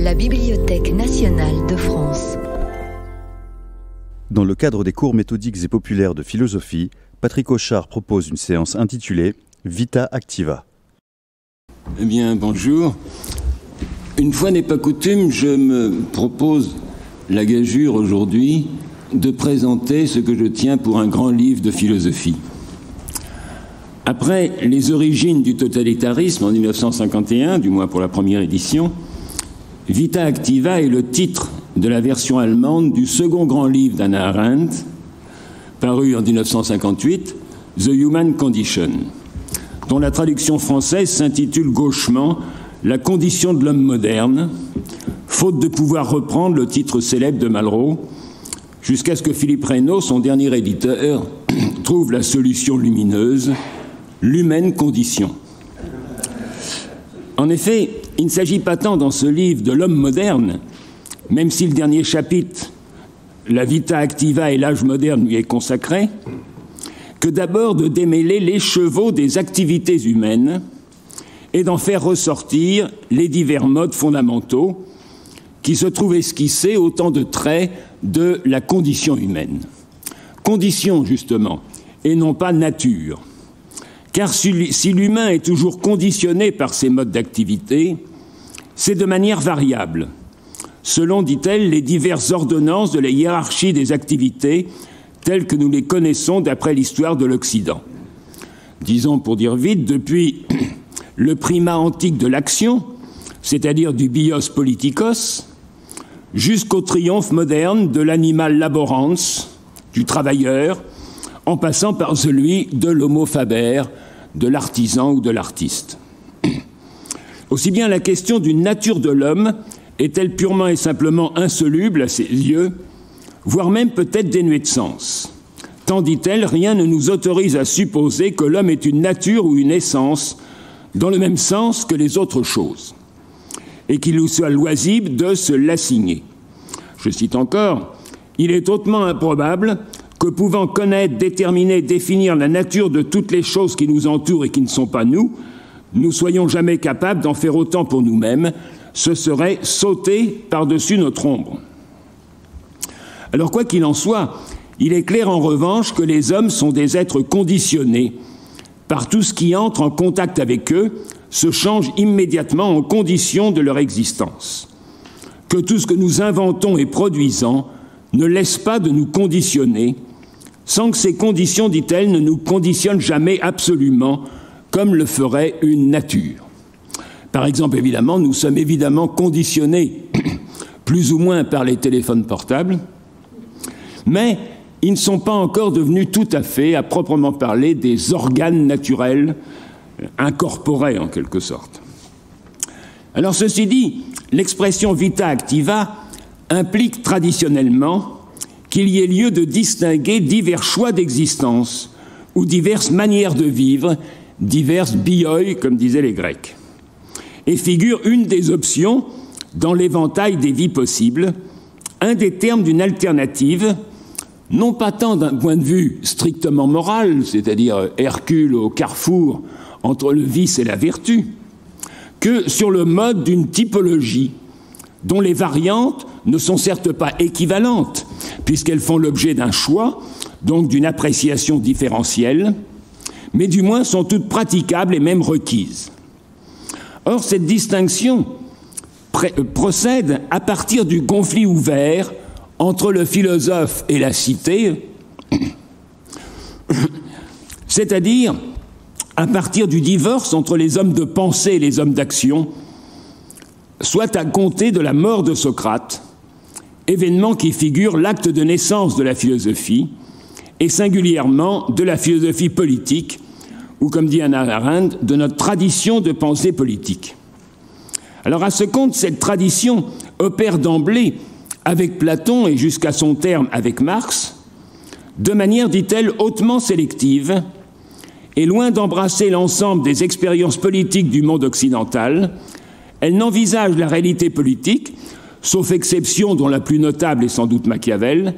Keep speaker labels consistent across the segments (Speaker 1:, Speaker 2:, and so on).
Speaker 1: La Bibliothèque nationale de France.
Speaker 2: Dans le cadre des cours méthodiques et populaires de philosophie, Patrick Auchard propose une séance intitulée « Vita Activa ».
Speaker 3: Eh bien, bonjour. Une fois n'est pas coutume, je me propose la gageure aujourd'hui de présenter ce que je tiens pour un grand livre de philosophie. Après les origines du totalitarisme en 1951, du moins pour la première édition, Vita Activa est le titre de la version allemande du second grand livre d'Hannah Arendt, paru en 1958, The Human Condition, dont la traduction française s'intitule gauchement « La condition de l'homme moderne », faute de pouvoir reprendre le titre célèbre de Malraux, jusqu'à ce que Philippe Reynaud, son dernier éditeur, trouve la solution lumineuse, l'humaine condition. En effet, il ne s'agit pas tant dans ce livre de l'homme moderne, même si le dernier chapitre, la Vita Activa et l'âge moderne, lui est consacré, que d'abord de démêler l'écheveau des activités humaines et d'en faire ressortir les divers modes fondamentaux qui se trouvent esquissés autant de traits de la condition humaine. Condition, justement, et non pas nature. Car si l'humain est toujours conditionné par ses modes d'activité, c'est de manière variable, selon, dit-elle, les diverses ordonnances de la hiérarchie des activités telles que nous les connaissons d'après l'histoire de l'Occident. Disons, pour dire vite, depuis le primat antique de l'action, c'est-à-dire du bios politikos, jusqu'au triomphe moderne de l'animal laborans, du travailleur, en passant par celui de l'homo faber, de l'artisan ou de l'artiste. Aussi bien la question d'une nature de l'homme est-elle purement et simplement insoluble à ses yeux, voire même peut-être dénuée de sens. Tant, dit-elle, rien ne nous autorise à supposer que l'homme est une nature ou une essence dans le même sens que les autres choses, et qu'il nous soit loisible de se l'assigner. Je cite encore, « Il est hautement improbable que pouvant connaître, déterminer, définir la nature de toutes les choses qui nous entourent et qui ne sont pas nous, nous soyons jamais capables d'en faire autant pour nous-mêmes. Ce serait sauter par-dessus notre ombre. » Alors, quoi qu'il en soit, il est clair en revanche que les hommes sont des êtres conditionnés par tout ce qui entre en contact avec eux, se change immédiatement en condition de leur existence. Que tout ce que nous inventons et produisons ne laisse pas de nous conditionner, sans que ces conditions, dit-elle, ne nous conditionnent jamais absolument, comme le ferait une nature. Par exemple, évidemment, nous sommes évidemment conditionnés, plus ou moins par les téléphones portables, mais ils ne sont pas encore devenus tout à fait, à proprement parler, des organes naturels, incorporés en quelque sorte. Alors, ceci dit, l'expression vita activa implique traditionnellement qu'il y ait lieu de distinguer divers choix d'existence ou diverses manières de vivre, diverses bioi, comme disaient les Grecs, et figure une des options dans l'éventail des vies possibles, un des termes d'une alternative, non pas tant d'un point de vue strictement moral, c'est-à-dire Hercule au carrefour entre le vice et la vertu, que sur le mode d'une typologie dont les variantes ne sont certes pas équivalentes, puisqu'elles font l'objet d'un choix, donc d'une appréciation différentielle, mais du moins sont toutes praticables et même requises. Or, cette distinction procède à partir du conflit ouvert entre le philosophe et la cité, c'est-à-dire à partir du divorce entre les hommes de pensée et les hommes d'action, soit à compter de la mort de Socrate, événement qui figure l'acte de naissance de la philosophie, et singulièrement de la philosophie politique, ou comme dit Hannah Arendt, de notre tradition de pensée politique. Alors à ce compte, cette tradition opère d'emblée avec Platon et jusqu'à son terme avec Marx, de manière, dit-elle, hautement sélective, et loin d'embrasser l'ensemble des expériences politiques du monde occidental, elle n'envisage la réalité politique, sauf exception dont la plus notable est sans doute Machiavel,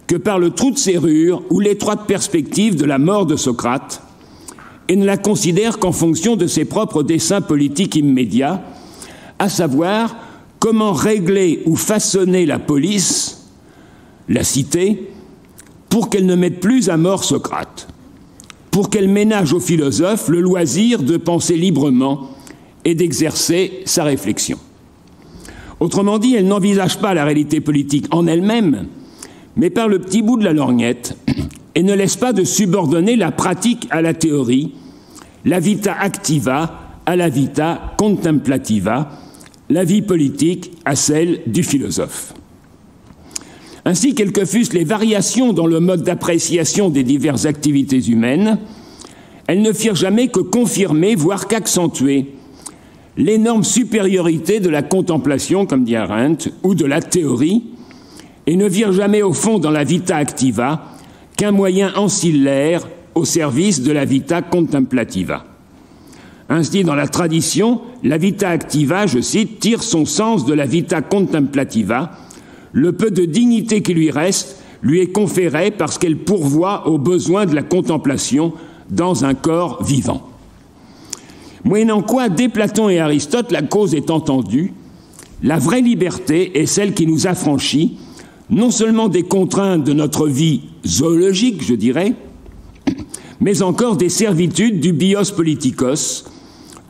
Speaker 3: que par le trou de serrure ou l'étroite perspective de la mort de Socrate, et ne la considère qu'en fonction de ses propres desseins politiques immédiats, à savoir comment régler ou façonner la police, la cité, pour qu'elle ne mette plus à mort Socrate, pour qu'elle ménage au philosophe le loisir de penser librement et d'exercer sa réflexion. Autrement dit, elle n'envisage pas la réalité politique en elle-même, mais par le petit bout de la lorgnette, et ne laisse pas de subordonner la pratique à la théorie, la vita activa à la vita contemplativa, la vie politique à celle du philosophe. Ainsi, quelles que fussent les variations dans le mode d'appréciation des diverses activités humaines, elles ne firent jamais que confirmer, voire qu'accentuer, l'énorme supériorité de la contemplation, comme dit Arendt, ou de la théorie, et ne virent jamais au fond dans la vita activa qu'un moyen ancillaire au service de la vita contemplativa. Ainsi, dans la tradition, la vita activa, je cite, tire son sens de la vita contemplativa. Le peu de dignité qui lui reste lui est conféré parce qu'elle pourvoit aux besoins de la contemplation dans un corps vivant. Moyennant quoi, dès Platon et Aristote, la cause est entendue, la vraie liberté est celle qui nous affranchit, non seulement des contraintes de notre vie zoologique, je dirais, mais encore des servitudes du bios politikos,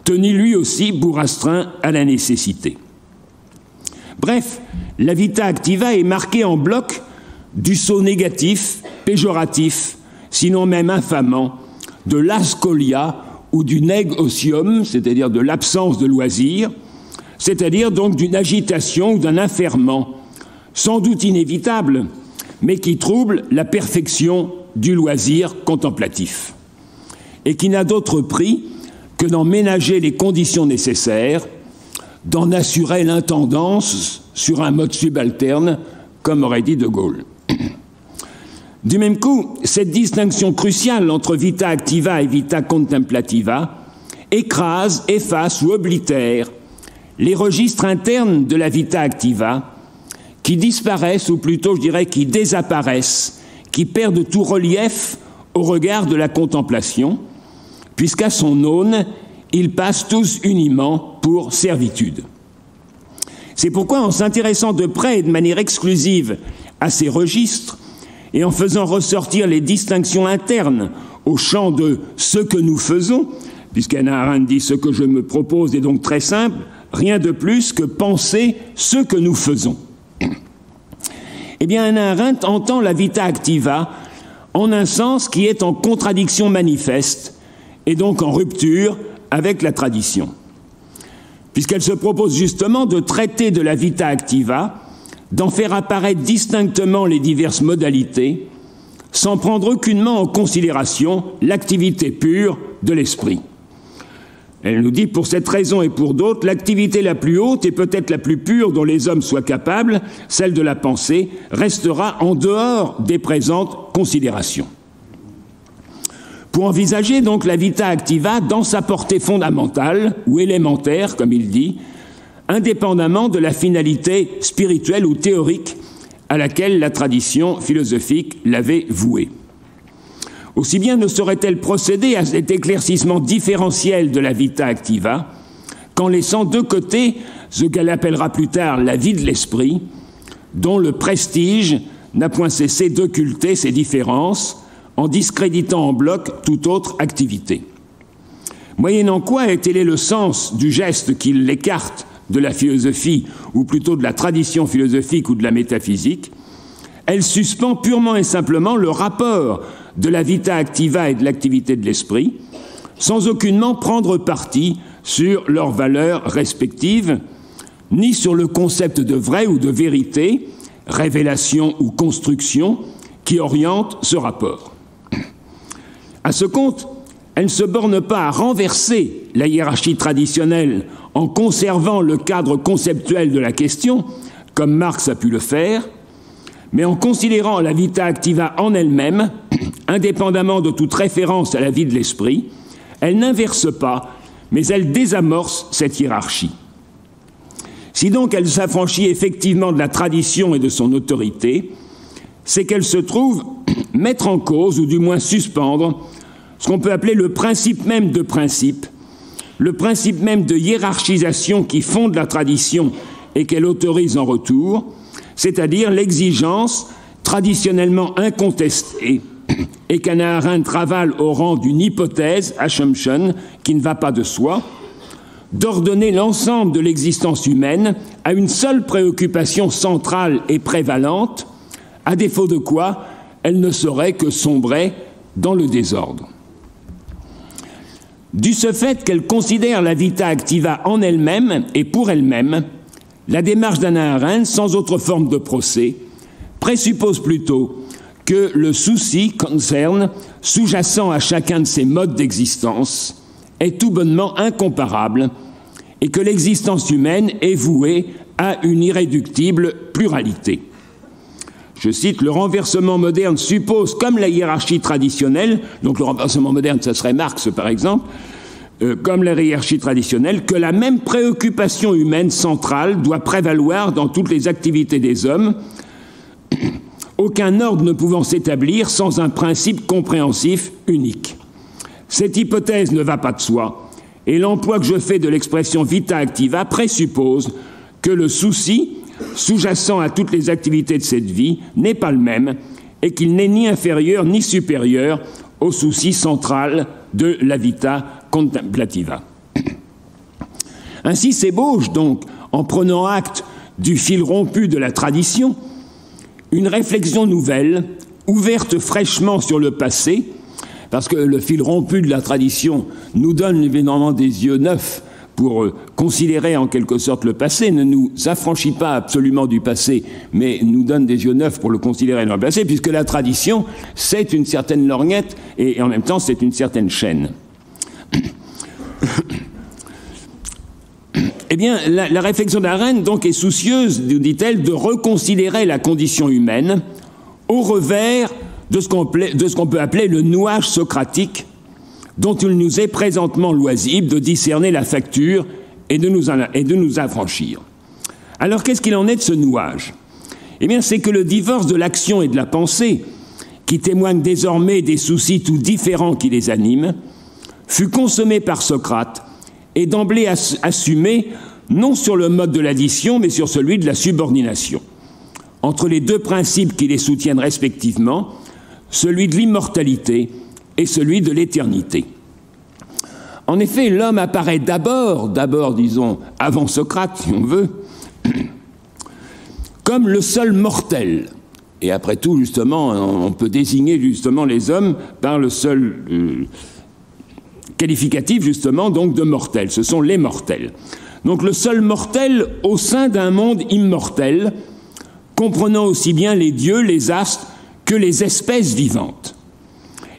Speaker 3: tenu lui aussi pour astreint à la nécessité. Bref, la vita activa est marquée en bloc du sceau négatif, péjoratif, sinon même infamant, de l'ascolia ou du neg osium, c'est-à-dire de l'absence de loisir, c'est-à-dire donc d'une agitation ou d'un affairement, sans doute inévitable, mais qui trouble la perfection du loisir contemplatif, et qui n'a d'autre prix que d'en ménager les conditions nécessaires, d'en assurer l'intendance sur un mode subalterne, comme aurait dit De Gaulle. Du même coup, cette distinction cruciale entre vita activa et vita contemplativa écrase, efface ou oblitère les registres internes de la vita activa qui disparaissent, ou plutôt je dirais qui désapparaissent, qui perdent tout relief au regard de la contemplation, puisqu'à son aune, ils passent tous uniment pour servitude. C'est pourquoi, en s'intéressant de près et de manière exclusive à ces registres, et en faisant ressortir les distinctions internes au champ de ce que nous faisons, puisqu'Hannah Arendt dit « ce que je me propose est donc très simple, rien de plus que penser ce que nous faisons ». Eh bien, Hannah Arendt entend la vita activa en un sens qui est en contradiction manifeste et donc en rupture avec la tradition, puisqu'elle se propose justement de traiter de la vita activa, d'en faire apparaître distinctement les diverses modalités, sans prendre aucunement en considération l'activité pure de l'esprit. Elle nous dit, pour cette raison et pour d'autres, l'activité la plus haute et peut-être la plus pure dont les hommes soient capables, celle de la pensée, restera en dehors des présentes considérations. Pour envisager donc la vita activa dans sa portée fondamentale ou élémentaire, comme il dit, indépendamment de la finalité spirituelle ou théorique à laquelle la tradition philosophique l'avait vouée. Aussi bien ne saurait-elle procéder à cet éclaircissement différentiel de la vita activa qu'en laissant de côté ce qu'elle appellera plus tard la vie de l'esprit, dont le prestige n'a point cessé d'occulter ces différences en discréditant en bloc toute autre activité. Moyennant quoi, et tel est le sens du geste qui l'écarte de la philosophie, ou plutôt de la tradition philosophique ou de la métaphysique, elle suspend purement et simplement le rapport de la vita activa et de l'activité de l'esprit, sans aucunement prendre parti sur leurs valeurs respectives, ni sur le concept de vrai ou de vérité, révélation ou construction, qui oriente ce rapport. À ce compte, elle ne se borne pas à renverser la hiérarchie traditionnelle en conservant le cadre conceptuel de la question, comme Marx a pu le faire, mais en considérant la vita activa en elle-même, indépendamment de toute référence à la vie de l'esprit, elle n'inverse pas, mais elle désamorce cette hiérarchie. Si donc elle s'affranchit effectivement de la tradition et de son autorité, c'est qu'elle se trouve mettre en cause, ou du moins suspendre, ce qu'on peut appeler le principe même de principe, le principe même de hiérarchisation qui fonde la tradition et qu'elle autorise en retour, c'est-à-dire l'exigence traditionnellement incontestée et qu'Hannah Arendt ravale au rang d'une hypothèse, assumption, qui ne va pas de soi, d'ordonner l'ensemble de l'existence humaine à une seule préoccupation centrale et prévalente, à défaut de quoi elle ne saurait que sombrer dans le désordre. Du ce fait qu'elle considère la vita activa en elle-même et pour elle-même, la démarche d'Hannah Arendt, sans autre forme de procès, présuppose plutôt que le souci concerne, sous-jacent à chacun de ces modes d'existence, est tout bonnement incomparable et que l'existence humaine est vouée à une irréductible pluralité. Je cite, « Le renversement moderne suppose, comme la hiérarchie traditionnelle, donc le renversement moderne, ce serait Marx par exemple, comme la hiérarchie traditionnelle, que la même préoccupation humaine centrale doit prévaloir dans toutes les activités des hommes, aucun ordre ne pouvant s'établir sans un principe compréhensif unique. Cette hypothèse ne va pas de soi, et l'emploi que je fais de l'expression vita activa présuppose que le souci, sous-jacent à toutes les activités de cette vie, n'est pas le même, et qu'il n'est ni inférieur ni supérieur au souci central de la vita contemplativa. » Ainsi s'ébauche donc, en prenant acte du fil rompu de la tradition, une réflexion nouvelle, ouverte fraîchement sur le passé, parce que le fil rompu de la tradition nous donne évidemment des yeux neufs pour considérer en quelque sorte le passé, ne nous affranchit pas absolument du passé, mais nous donne des yeux neufs pour le considérer dans le passé, puisque la tradition, c'est une certaine lorgnette et en même temps c'est une certaine chaîne. Eh bien, la réflexion d'Arendt donc est soucieuse, nous dit-elle, de reconsidérer la condition humaine au revers de ce qu'on peut appeler le nouage socratique, dont il nous est présentement loisible de discerner la facture et de nous affranchir. Alors, qu'est-ce qu'il en est de ce nouage? Eh bien, c'est que le divorce de l'action et de la pensée, qui témoigne désormais des soucis tout différents qui les animent, fut consommé par Socrate et d'emblée assumé non sur le mode de l'addition, mais sur celui de la subordination, entre les deux principes qui les soutiennent respectivement, celui de l'immortalité et celui de l'éternité. En effet, l'homme apparaît d'abord, disons, avant Socrate, si on veut, comme le seul mortel. Et après tout, justement, on peut désigner justement les hommes par le seul qualificatif, justement, donc de mortel. Ce sont les mortels. Donc le seul mortel au sein d'un monde immortel, comprenant aussi bien les dieux, les astres, que les espèces vivantes.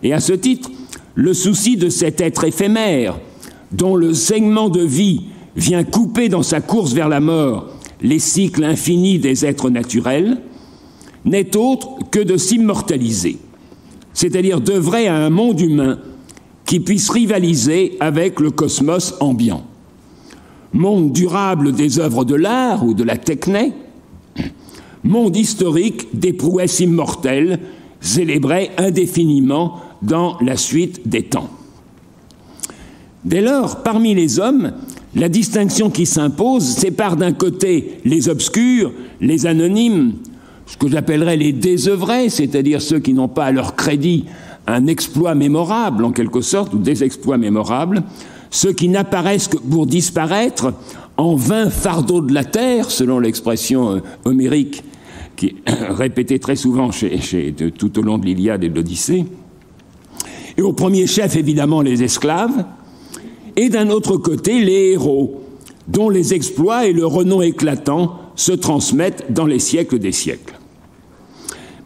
Speaker 3: Et à ce titre, le souci de cet être éphémère, dont le segment de vie vient couper dans sa course vers la mort les cycles infinis des êtres naturels, n'est autre que de s'immortaliser, c'est-à-dire d'œuvrer à un monde humain qui puisse rivaliser avec le cosmos ambiant. Monde durable des œuvres de l'art ou de la techné, monde historique des prouesses immortelles, célébrées indéfiniment dans la suite des temps. Dès lors, parmi les hommes, la distinction qui s'impose sépare d'un côté les obscurs, les anonymes, ce que j'appellerais les désœuvrés, c'est-à-dire ceux qui n'ont pas à leur crédit un exploit mémorable, en quelque sorte, ou des exploits mémorables, ceux qui n'apparaissent que pour disparaître en vain fardeau de la terre, selon l'expression homérique qui est répétée très souvent tout au long de l'Iliade et de l'Odyssée, et au premier chef, évidemment, les esclaves, et d'un autre côté, les héros, dont les exploits et le renom éclatant se transmettent dans les siècles des siècles.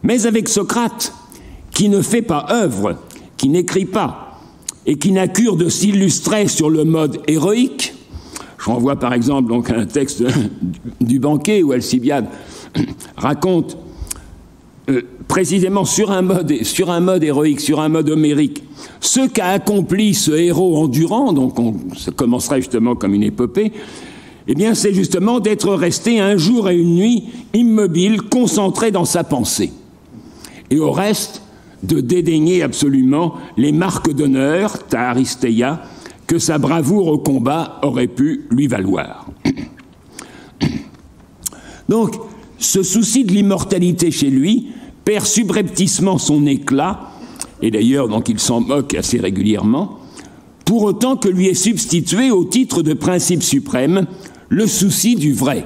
Speaker 3: Mais avec Socrate, qui ne fait pas œuvre, qui n'écrit pas, et qui n'a cure de s'illustrer sur le mode héroïque, je renvoie par exemple donc à un texte du Banquet où Alcibiade raconte précisément sur un mode héroïque, sur un mode homérique, ce qu'a accompli ce héros endurant, donc ça commencerait justement comme une épopée, eh bien c'est justement d'être resté un jour et une nuit immobile, concentré dans sa pensée. Et au reste, de dédaigner absolument les marques d'honneur, ta aristeia, que sa bravoure au combat aurait pu lui valoir. Donc, ce souci de l'immortalité chez lui perd subrepticement son éclat, et d'ailleurs, donc, il s'en moque assez régulièrement, pour autant que lui est substitué au titre de principe suprême le souci du vrai.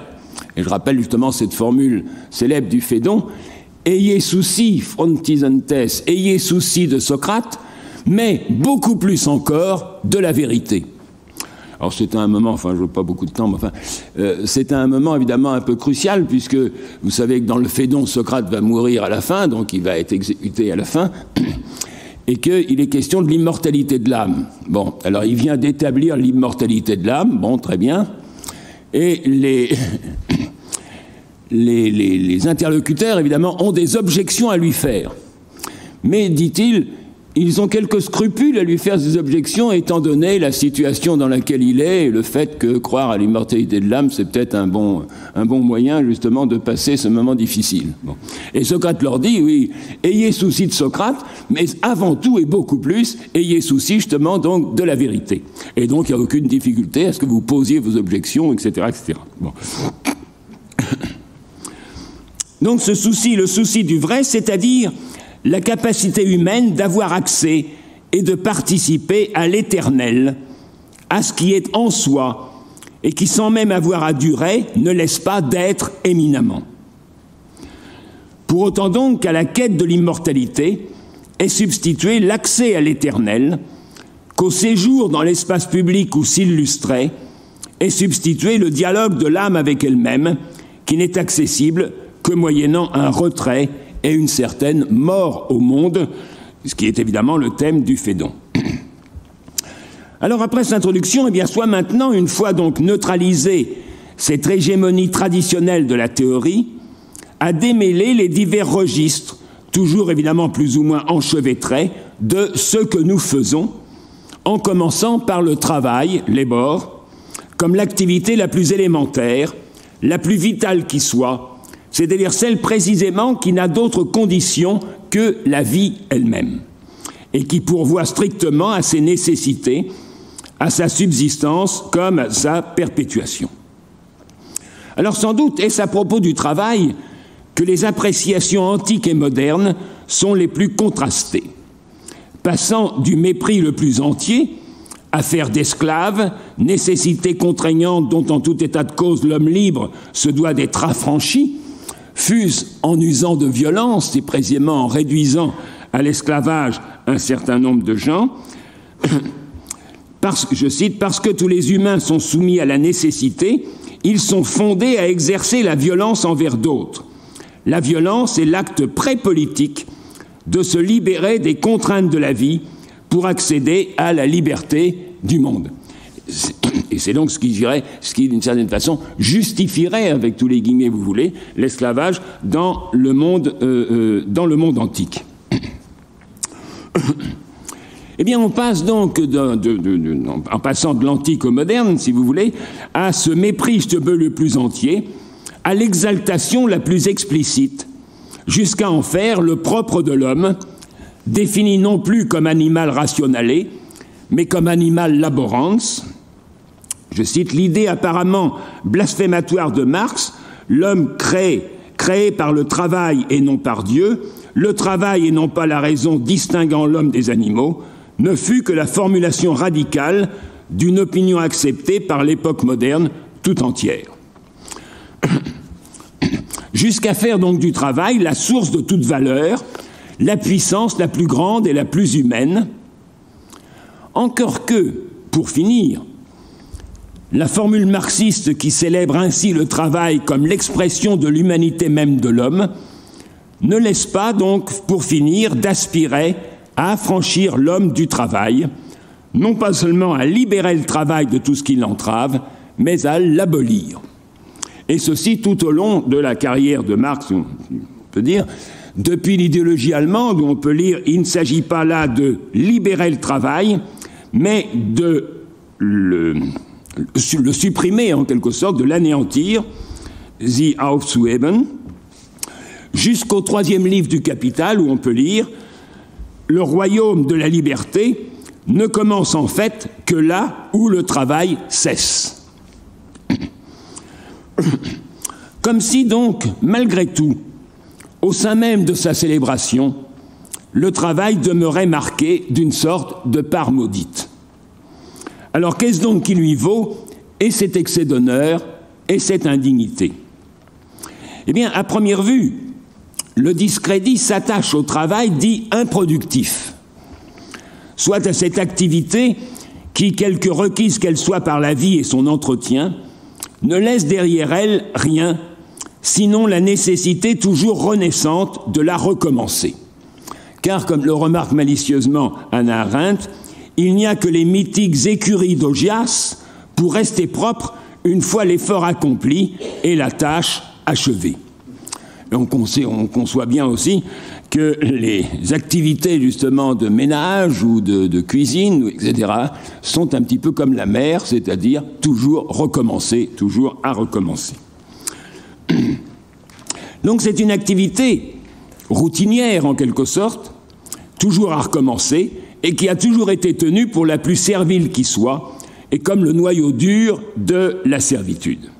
Speaker 3: Et je rappelle justement cette formule célèbre du Phédon, « Ayez souci, frontizantes, ayez souci de Socrate, mais beaucoup plus encore de la vérité. » Alors c'est un moment, enfin je n'ai pas beaucoup de temps, mais enfin, c'est un moment évidemment un peu crucial, puisque vous savez que dans le Phédon, Socrate va mourir à la fin, donc il va être exécuté à la fin, et qu'il est question de l'immortalité de l'âme. Bon, alors il vient d'établir l'immortalité de l'âme, bon, très bien, et les interlocuteurs, évidemment, ont des objections à lui faire. Mais, dit-il, ils ont quelques scrupules à lui faire ces objections, étant donné la situation dans laquelle il est, et le fait que croire à l'immortalité de l'âme, c'est peut-être un bon moyen, justement, de passer ce moment difficile. Bon. Et Socrate leur dit, oui, ayez souci de Socrate, mais avant tout et beaucoup plus, ayez souci, justement, donc, de la vérité. Et donc, il n'y a aucune difficulté à ce que vous posiez vos objections, etc., etc. Bon. Donc, ce souci, le souci du vrai, c'est-à-dire la capacité humaine d'avoir accès et de participer à l'éternel, à ce qui est en soi, et qui, sans même avoir à durer, ne laisse pas d'être éminemment. Pour autant donc qu'à la quête de l'immortalité est substitué l'accès à l'éternel, qu'au séjour dans l'espace public où s'illustrait est substitué le dialogue de l'âme avec elle-même, qui n'est accessible que moyennant un retrait et une certaine mort au monde, ce qui est évidemment le thème du Phédon. Alors après cette introduction, eh bien, soit maintenant, une fois donc neutralisée cette hégémonie traditionnelle de la théorie, à démêler les divers registres, toujours évidemment plus ou moins enchevêtrés, de ce que nous faisons, en commençant par le travail, l'ébor, comme l'activité la plus élémentaire, la plus vitale qui soit, c'est-à-dire celle précisément qui n'a d'autre condition que la vie elle-même, et qui pourvoit strictement à ses nécessités, à sa subsistance comme à sa perpétuation. Alors sans doute est-ce à propos du travail que les appréciations antiques et modernes sont les plus contrastées, passant du mépris le plus entier, affaire d'esclaves, nécessité contraignante dont en tout état de cause l'homme libre se doit d'être affranchi, fût-ce en usant de violence et précisément en réduisant à l'esclavage un certain nombre de gens, je cite, « parce que tous les humains sont soumis à la nécessité, ils sont fondés à exercer la violence envers d'autres. La violence est l'acte pré-politique de se libérer des contraintes de la vie pour accéder à la liberté du monde. » Et c'est donc ce qui, d'une certaine façon, justifierait, avec tous les guillemets vous voulez, l'esclavage dans le monde antique. Eh bien, on passe donc, en passant de l'antique au moderne, si vous voulez, à ce mépris, je te veux, le plus entier, à l'exaltation la plus explicite, jusqu'à en faire le propre de l'homme, défini non plus comme animal rationalé, mais comme animal laborans. Je cite l'idée apparemment blasphématoire de Marx, l'homme créé par le travail et non par Dieu, le travail et non pas la raison distinguant l'homme des animaux, ne fut que la formulation radicale d'une opinion acceptée par l'époque moderne tout entière. Jusqu'à faire donc du travail la source de toute valeur, la puissance la plus grande et la plus humaine. Encore que, pour finir, la formule marxiste qui célèbre ainsi le travail comme l'expression de l'humanité même de l'homme ne laisse pas donc, pour finir, d'aspirer à affranchir l'homme du travail, non pas seulement à libérer le travail de tout ce qui l'entrave, mais à l'abolir. Et ceci tout au long de la carrière de Marx, on peut dire, depuis l'idéologie allemande, où on peut lire « Il ne s'agit pas là de libérer le travail, mais de le supprimer en quelque sorte, de l'anéantir, sie aufzuheben », jusqu'au 3e livre du Capital, où on peut lire « Le royaume de la liberté ne commence en fait que là où le travail cesse ». Comme si donc, malgré tout, au sein même de sa célébration, le travail demeurait marqué d'une sorte de part maudite. Alors qu'est-ce donc qui lui vaut et cet excès d'honneur et cette indignité? Eh bien, à première vue, le discrédit s'attache au travail dit improductif, soit à cette activité qui, quelque requise qu'elle soit par la vie et son entretien, ne laisse derrière elle rien, sinon la nécessité toujours renaissante de la recommencer. Car, comme le remarque malicieusement Hannah Arendt, il n'y a que les mythiques écuries d'Augias pour rester propre une fois l'effort accompli et la tâche achevée. Et on conçoit bien aussi que les activités justement de ménage ou de cuisine, etc., sont un petit peu comme la mer, c'est-à-dire toujours recommencer, toujours à recommencer. Donc c'est une activité routinière en quelque sorte, toujours à recommencer, et qui a toujours été tenue pour la plus servile qui soit, et comme le noyau dur de la servitude.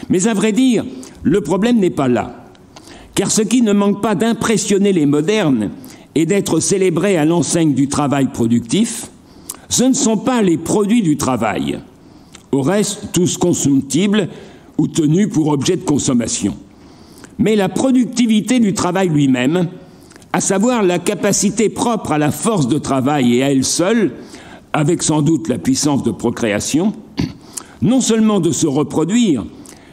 Speaker 3: Mais à vrai dire, le problème n'est pas là. Car ce qui ne manque pas d'impressionner les modernes et d'être célébré à l'enseigne du travail productif, ce ne sont pas les produits du travail, au reste tous consommables ou tenus pour objet de consommation, mais la productivité du travail lui-même, à savoir la capacité propre à la force de travail et à elle seule, avec sans doute la puissance de procréation, non seulement de se reproduire,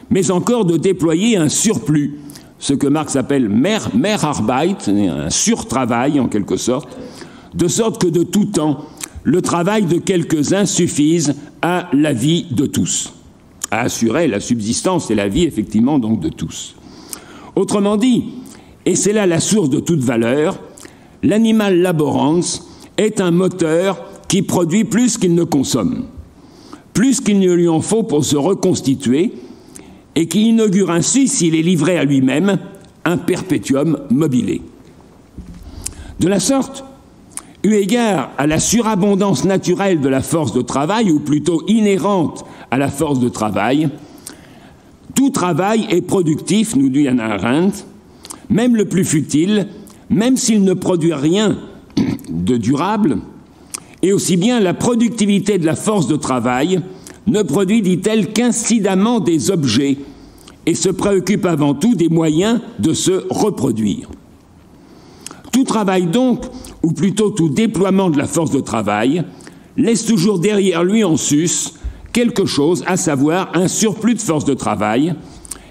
Speaker 3: mais encore de déployer un surplus, ce que Marx appelle Mehrarbeit, un surtravail en quelque sorte, de sorte que de tout temps, le travail de quelques-uns suffise à la vie de tous, à assurer la subsistance et la vie effectivement donc de tous. Autrement dit, et c'est là la source de toute valeur, l'animal laborans est un moteur qui produit plus qu'il ne consomme, plus qu'il ne lui en faut pour se reconstituer, et qui inaugure ainsi, s'il est livré à lui-même, un perpétuum mobile. De la sorte, eu égard à la surabondance naturelle de la force de travail, ou plutôt inhérente à la force de travail, tout travail est productif, nous dit Hannah Arendt, même le plus futile, même s'il ne produit rien de durable, et aussi bien la productivité de la force de travail ne produit, dit-elle, qu'incidemment des objets et se préoccupe avant tout des moyens de se reproduire. Tout travail donc, ou plutôt tout déploiement de la force de travail, laisse toujours derrière lui en sus quelque chose, à savoir un surplus de force de travail,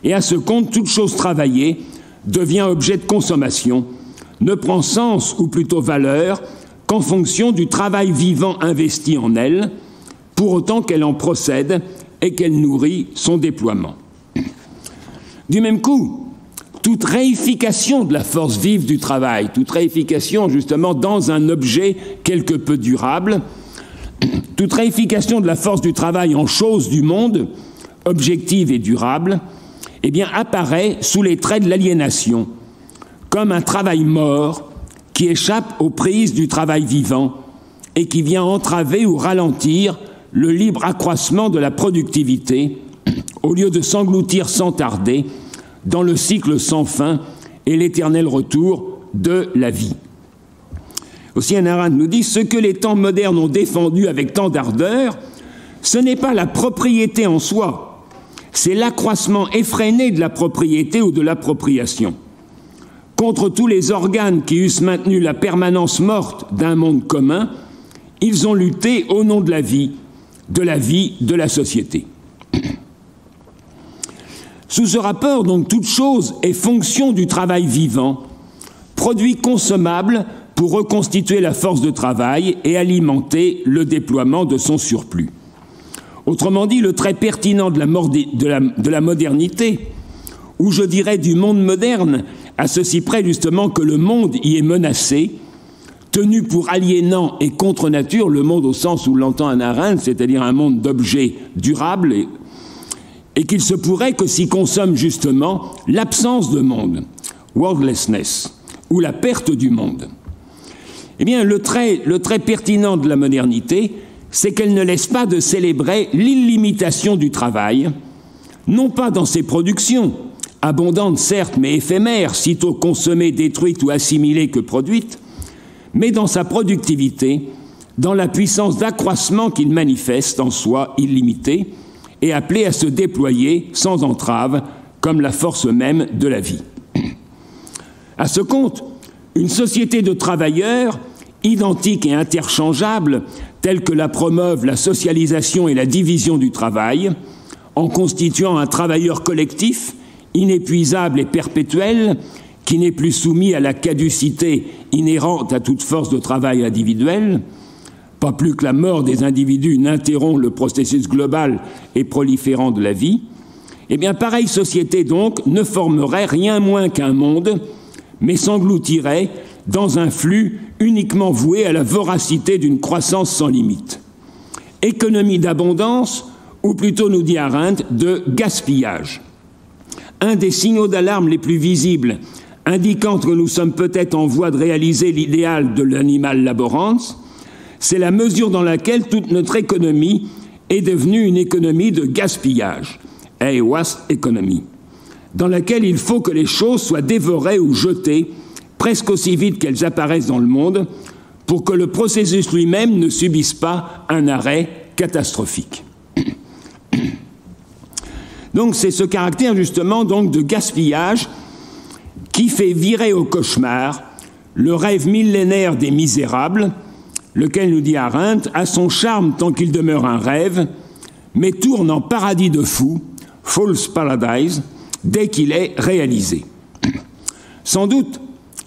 Speaker 3: et à ce compte, toute chose travaillée devient objet de consommation, ne prend sens, ou plutôt valeur, qu'en fonction du travail vivant investi en elle, pour autant qu'elle en procède et qu'elle nourrit son déploiement. Du même coup, toute réification de la force vive du travail, toute réification justement dans un objet quelque peu durable, toute réification de la force du travail en chose du monde, objective et durable, eh bien apparaît sous les traits de l'aliénation, comme un travail mort qui échappe aux prises du travail vivant et qui vient entraver ou ralentir le libre accroissement de la productivité, au lieu de s'engloutir sans tarder dans le cycle sans fin et l'éternel retour de la vie. Aussi, Hannah Arendt nous dit « Ce que les temps modernes ont défendu avec tant d'ardeur, ce n'est pas la propriété en soi, c'est l'accroissement effréné de la propriété ou de l'appropriation. Contre tous les organes qui eussent maintenu la permanence morte d'un monde commun, ils ont lutté au nom de la vie de la société. » Sous ce rapport, donc, toute chose est fonction du travail vivant, produit consommable pour reconstituer la force de travail et alimenter le déploiement de son surplus. Autrement dit, le trait pertinent de la modernité, ou je dirais du monde moderne, à ceci près justement que le monde y est menacé, tenu pour aliénant et contre nature, le monde au sens où l'entend Hannah Arendt, c'est-à-dire un monde d'objets durables, et qu'il se pourrait que s'y consomme justement l'absence de monde, worldlessness, ou la perte du monde. Eh bien, le trait pertinent de la modernité, c'est qu'elle ne laisse pas de célébrer l'illimitation du travail, non pas dans ses productions, abondante certes, mais éphémère, sitôt consommée, détruite ou assimilée que produite, mais dans sa productivité, dans la puissance d'accroissement qu'il manifeste en soi illimitée et appelée à se déployer sans entrave comme la force même de la vie. À ce compte, une société de travailleurs, identique et interchangeable, telle que la promeuvent la socialisation et la division du travail, en constituant un travailleur collectif, inépuisable et perpétuel, qui n'est plus soumis à la caducité inhérente à toute force de travail individuelle, pas plus que la mort des individus n'interrompt le processus global et proliférant de la vie, eh bien, pareille société, donc, ne formerait rien moins qu'un monde, mais s'engloutirait dans un flux uniquement voué à la voracité d'une croissance sans limite. Économie d'abondance, ou plutôt, nous dit Arendt, de gaspillage. Un des signaux d'alarme les plus visibles, indiquant que nous sommes peut-être en voie de réaliser l'idéal de l'animal laborans, c'est la mesure dans laquelle toute notre économie est devenue une économie de gaspillage, a waste economy, dans laquelle il faut que les choses soient dévorées ou jetées presque aussi vite qu'elles apparaissent dans le monde, pour que le processus lui-même ne subisse pas un arrêt catastrophique. Donc c'est ce caractère justement donc de gaspillage qui fait virer au cauchemar le rêve millénaire des misérables, lequel, nous dit Arendt, a son charme tant qu'il demeure un rêve, mais tourne en paradis de fous, false paradise, dès qu'il est réalisé. Sans doute,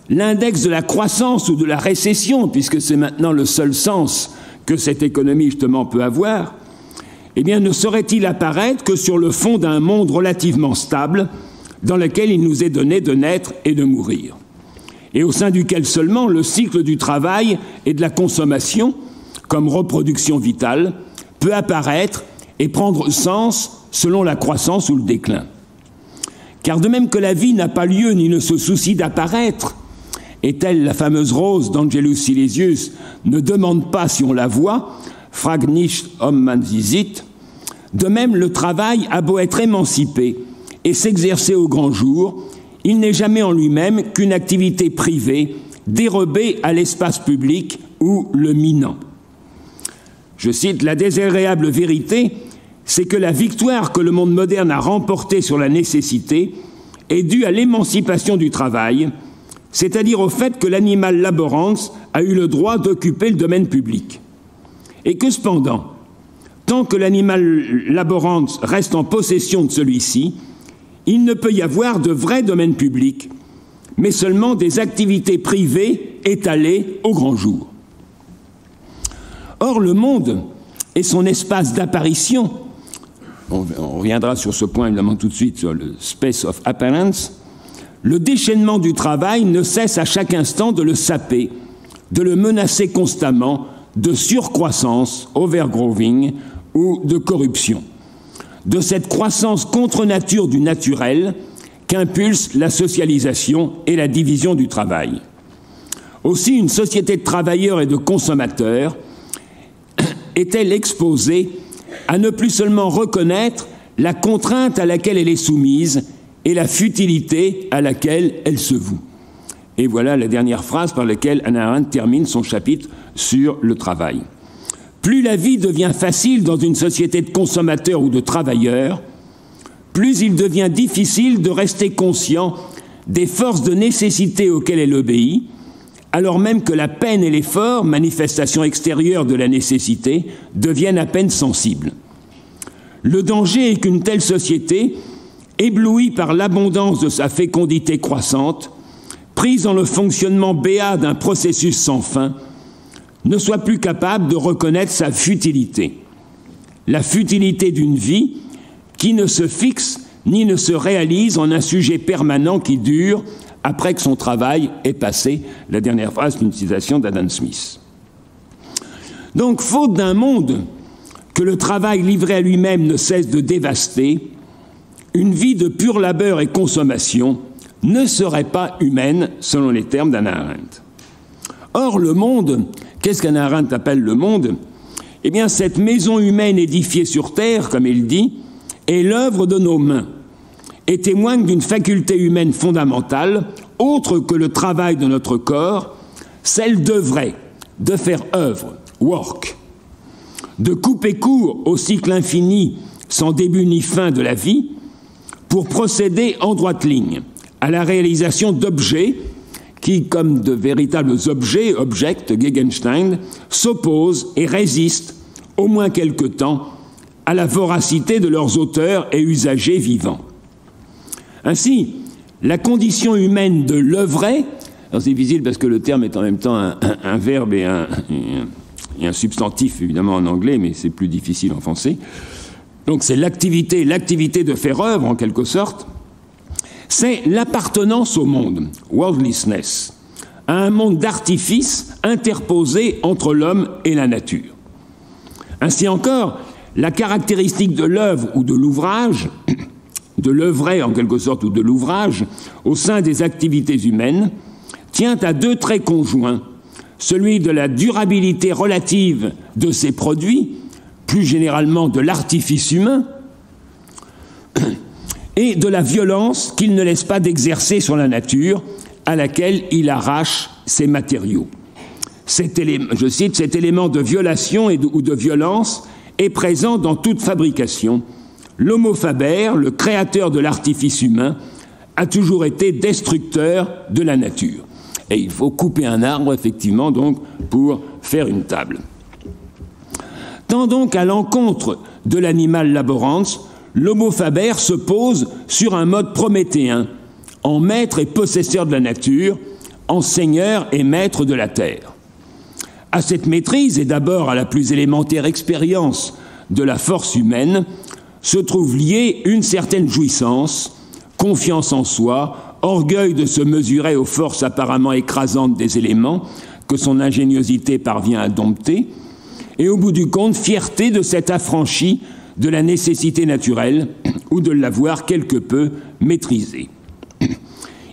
Speaker 3: l'index de la croissance ou de la récession, puisque c'est maintenant le seul sens que cette économie justement peut avoir, eh bien, ne saurait-il apparaître que sur le fond d'un monde relativement stable, dans lequel il nous est donné de naître et de mourir, et au sein duquel seulement le cycle du travail et de la consommation, comme reproduction vitale, peut apparaître et prendre sens selon la croissance ou le déclin. Car de même que la vie n'a pas lieu ni ne se soucie d'apparaître, et telle la fameuse rose d'Angelus Silesius ne demande pas si on la voit, frag nicht ob man sie sieht, de même le travail a beau être émancipé et s'exercer au grand jour, il n'est jamais en lui-même qu'une activité privée, dérobée à l'espace public ou le minant. Je cite, « La désagréable vérité, c'est que la victoire que le monde moderne a remportée sur la nécessité est due à l'émancipation du travail, c'est-à-dire au fait que l'animal laborans a eu le droit d'occuper le domaine public. Et que cependant, tant que l'animal laborans reste en possession de celui-ci, il ne peut y avoir de vrai domaine public, mais seulement des activités privées étalées au grand jour. Or, le monde et son espace d'apparition, on reviendra sur ce point évidemment tout de suite, sur le space of appearance, le déchaînement du travail ne cesse à chaque instant de le saper, de le menacer constamment de surcroissance, overgrowing, ou de corruption, de cette croissance contre nature du naturel qu'impulse la socialisation et la division du travail. Aussi, une société de travailleurs et de consommateurs est-elle exposée à ne plus seulement reconnaître la contrainte à laquelle elle est soumise et la futilité à laquelle elle se voue. Et voilà la dernière phrase par laquelle Hannah Arendt termine son chapitre sur le travail. Plus la vie devient facile dans une société de consommateurs ou de travailleurs, plus il devient difficile de rester conscient des forces de nécessité auxquelles elle obéit, alors même que la peine et l'effort, manifestation extérieure de la nécessité, deviennent à peine sensibles. Le danger est qu'une telle société, éblouie par l'abondance de sa fécondité croissante, prise dans le fonctionnement béat d'un processus sans fin, ne soit plus capable de reconnaître sa futilité. La futilité d'une vie qui ne se fixe ni ne se réalise en un sujet permanent qui dure après que son travail est passé. La dernière phrase, une citation d'Adam Smith. Donc, faute d'un monde que le travail livré à lui-même ne cesse de dévaster, une vie de pur labeur et consommation ne serait pas humaine, selon les termes d'Hannah Arendt. Or, le monde, qu'est-ce qu'Hannah Arendt appelle le monde? Eh bien, cette maison humaine édifiée sur terre, comme il dit, est l'œuvre de nos mains. et témoigne d'une faculté humaine fondamentale, autre que le travail de notre corps, celle d'œuvrer, de faire œuvre, work, de couper court au cycle infini sans début ni fin de la vie, pour procéder en droite ligne à la réalisation d'objets qui, comme de véritables objets, object, Gegenstand, s'opposent et résistent, au moins quelque temps, à la voracité de leurs auteurs et usagers vivants. Ainsi, la condition humaine de l'œuvrer, alors c'est difficile parce que le terme est en même temps un verbe et un substantif, évidemment, en anglais, mais c'est plus difficile en français. Donc c'est l'activité de faire œuvre, en quelque sorte. C'est l'appartenance au monde, worldlessness, à un monde d'artifice interposé entre l'homme et la nature. Ainsi encore, la caractéristique de l'œuvre ou de l'ouvrage, de l'œuvrer en quelque sorte ou de l'ouvrage, au sein des activités humaines, tient à deux traits conjoints, celui de la durabilité relative de ces produits, plus généralement de l'artifice humain, et de la violence qu'il ne laisse pas d'exercer sur la nature, à laquelle il arrache ses matériaux. Je cite, cet élément de violation ou de violence est présent dans toute fabrication. L'homo faber, le créateur de l'artifice humain, a toujours été destructeur de la nature. Et il faut couper un arbre, effectivement, donc, pour faire une table. Tant donc à l'encontre de l'animal laborans, l'homo faber se pose sur un mode prométhéen, en maître et possesseur de la nature, en seigneur et maître de la terre. À cette maîtrise, et d'abord à la plus élémentaire expérience de la force humaine, se trouve liée une certaine jouissance, confiance en soi, orgueil de se mesurer aux forces apparemment écrasantes des éléments que son ingéniosité parvient à dompter, et au bout du compte, fierté de s'être affranchi de la nécessité naturelle ou de l'avoir quelque peu maîtrisée.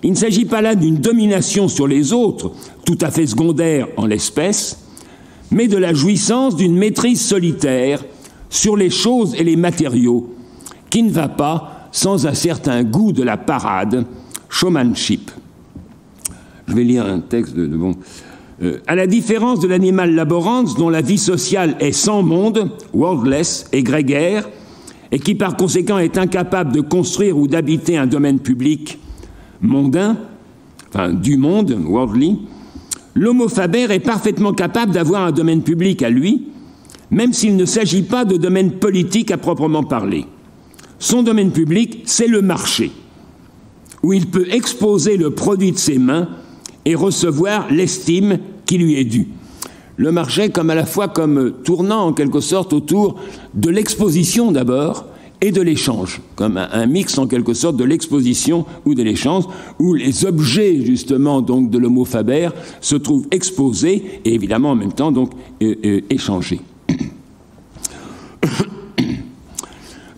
Speaker 3: Il ne s'agit pas là d'une domination sur les autres, tout à fait secondaire en l'espèce, mais de la jouissance d'une maîtrise solitaire sur les choses et les matériaux, qui ne va pas sans un certain goût de la parade, showmanship. Je vais lire un texte de à la différence de l'animal laborans, dont la vie sociale est sans monde, worldless et grégaire, et qui par conséquent est incapable de construire ou d'habiter un domaine public mondain, enfin du monde, worldly, l'homo faber est parfaitement capable d'avoir un domaine public à lui, même s'il ne s'agit pas de domaine politique à proprement parler. Son domaine public, c'est le marché, où il peut exposer le produit de ses mains et recevoir l'estime qui lui est due. Le marché comme à la fois comme tournant en quelque sorte autour de l'exposition d'abord et de l'échange, comme un mix en quelque sorte de l'exposition ou de l'échange, où les objets justement donc de l'homo faber se trouvent exposés et évidemment en même temps donc échangés.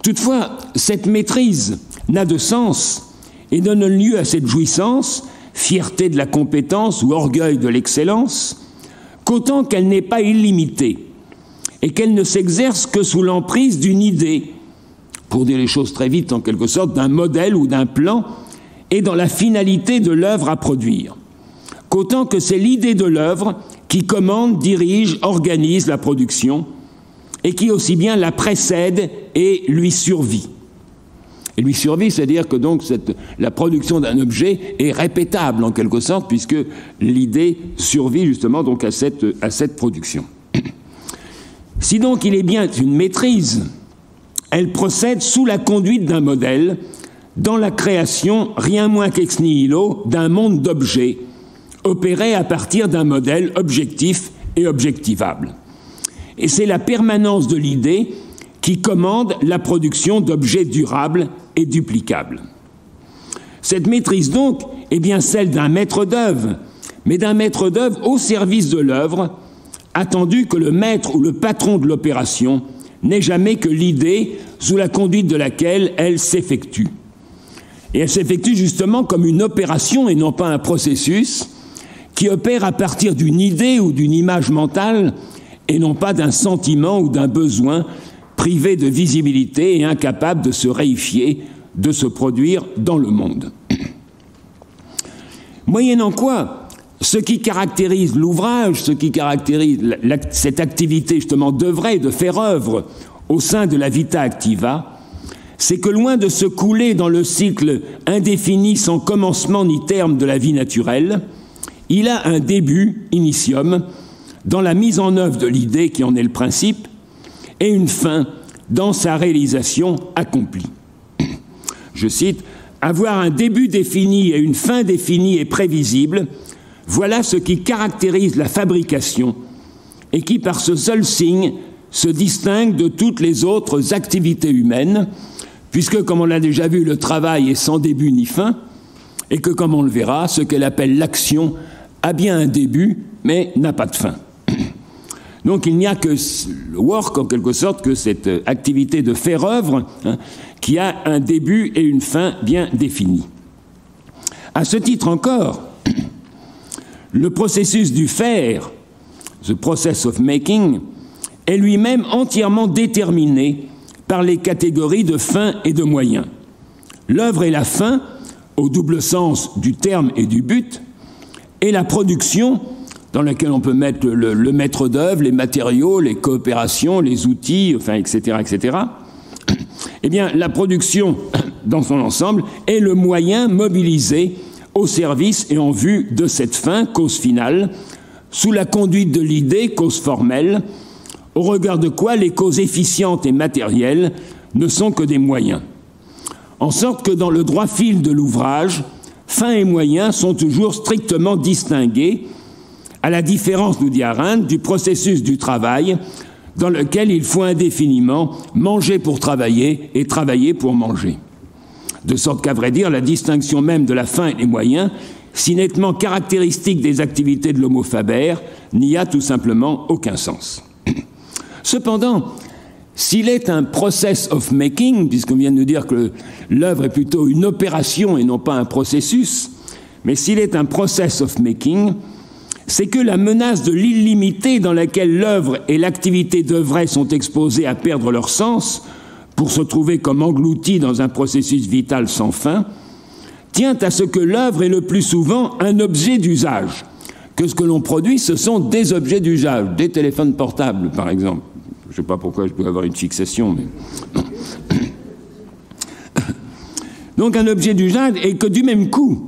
Speaker 3: Toutefois, cette maîtrise n'a de sens et donne lieu à cette jouissance, fierté de la compétence ou orgueil de l'excellence, qu'autant qu'elle n'est pas illimitée et qu'elle ne s'exerce que sous l'emprise d'une idée, pour dire les choses très vite en quelque sorte, d'un modèle ou d'un plan, et dans la finalité de l'œuvre à produire. Qu'autant que c'est l'idée de l'œuvre qui commande, dirige, organise la production, et qui aussi bien la précède et lui survit. Et lui survit, c'est-à-dire que donc la production d'un objet est répétable en quelque sorte, puisque l'idée survit justement donc à cette production. Si donc il est bien une maîtrise, elle procède sous la conduite d'un modèle, dans la création, rien moins qu'ex nihilo, d'un monde d'objets, opéré à partir d'un modèle objectif et objectivable. Et c'est la permanence de l'idée qui commande la production d'objets durables et duplicables. Cette maîtrise donc est bien celle d'un maître d'œuvre, mais d'un maître d'œuvre au service de l'œuvre, attendu que le maître ou le patron de l'opération n'est jamais que l'idée sous la conduite de laquelle elle s'effectue. Et elle s'effectue justement comme une opération et non pas un processus qui opère à partir d'une idée ou d'une image mentale et non pas d'un sentiment ou d'un besoin privé de visibilité et incapable de se réifier de se produire dans le monde. Moyennant quoi, ce qui caractérise l'ouvrage, ce qui caractérise cette activité justement d'œuvrer, de faire œuvre au sein de la vita activa, c'est que loin de se couler dans le cycle indéfini sans commencement ni terme de la vie naturelle, il a un début, initium, dans la mise en œuvre de l'idée qui en est le principe, et une fin dans sa réalisation accomplie. Je cite, « Avoir un début défini et une fin définie et prévisible, voilà ce qui caractérise la fabrication et qui, par ce seul signe, se distingue de toutes les autres activités humaines, puisque, comme on l'a déjà vu, le travail est sans début ni fin, et que, comme on le verra, ce qu'elle appelle l'action a bien un début, mais n'a pas de fin. » Donc il n'y a que le work, en quelque sorte, que cette activité de faire œuvre, qui a un début et une fin bien définis. À ce titre encore, le processus du faire, the process of making, est lui-même entièrement déterminé par les catégories de fin et de moyen. L'œuvre est la fin, au double sens du terme et du but, et la production, dans laquelle on peut mettre le maître d'œuvre, les matériaux, les coopérations, les outils, enfin, etc., etc. Eh bien, la production, dans son ensemble, est le moyen mobilisé au service et en vue de cette fin, cause finale, sous la conduite de l'idée, cause formelle, au regard de quoi les causes efficientes et matérielles ne sont que des moyens. En sorte que dans le droit fil de l'ouvrage, fin et moyen sont toujours strictement distingués, à la différence, nous dit Arendt, du processus du travail, dans lequel il faut indéfiniment manger pour travailler et travailler pour manger. De sorte qu'à vrai dire, la distinction même de la fin et des moyens, si nettement caractéristique des activités de l'homo faber, n'y a tout simplement aucun sens. Cependant, s'il est un process of making, puisqu'on vient de nous dire que l'œuvre est plutôt une opération et non pas un processus, mais s'il est un process of making, c'est que la menace de l'illimité dans laquelle l'œuvre et l'activité d'œuvrer sont exposées à perdre leur sens, pour se trouver comme engloutis dans un processus vital sans fin, tient à ce que l'œuvre est le plus souvent un objet d'usage, que ce que l'on produit, ce sont des objets d'usage, des téléphones portables, par exemple. Je ne sais pas pourquoi je peux avoir une fixation, mais... Donc un objet d'usage, et que du même coup,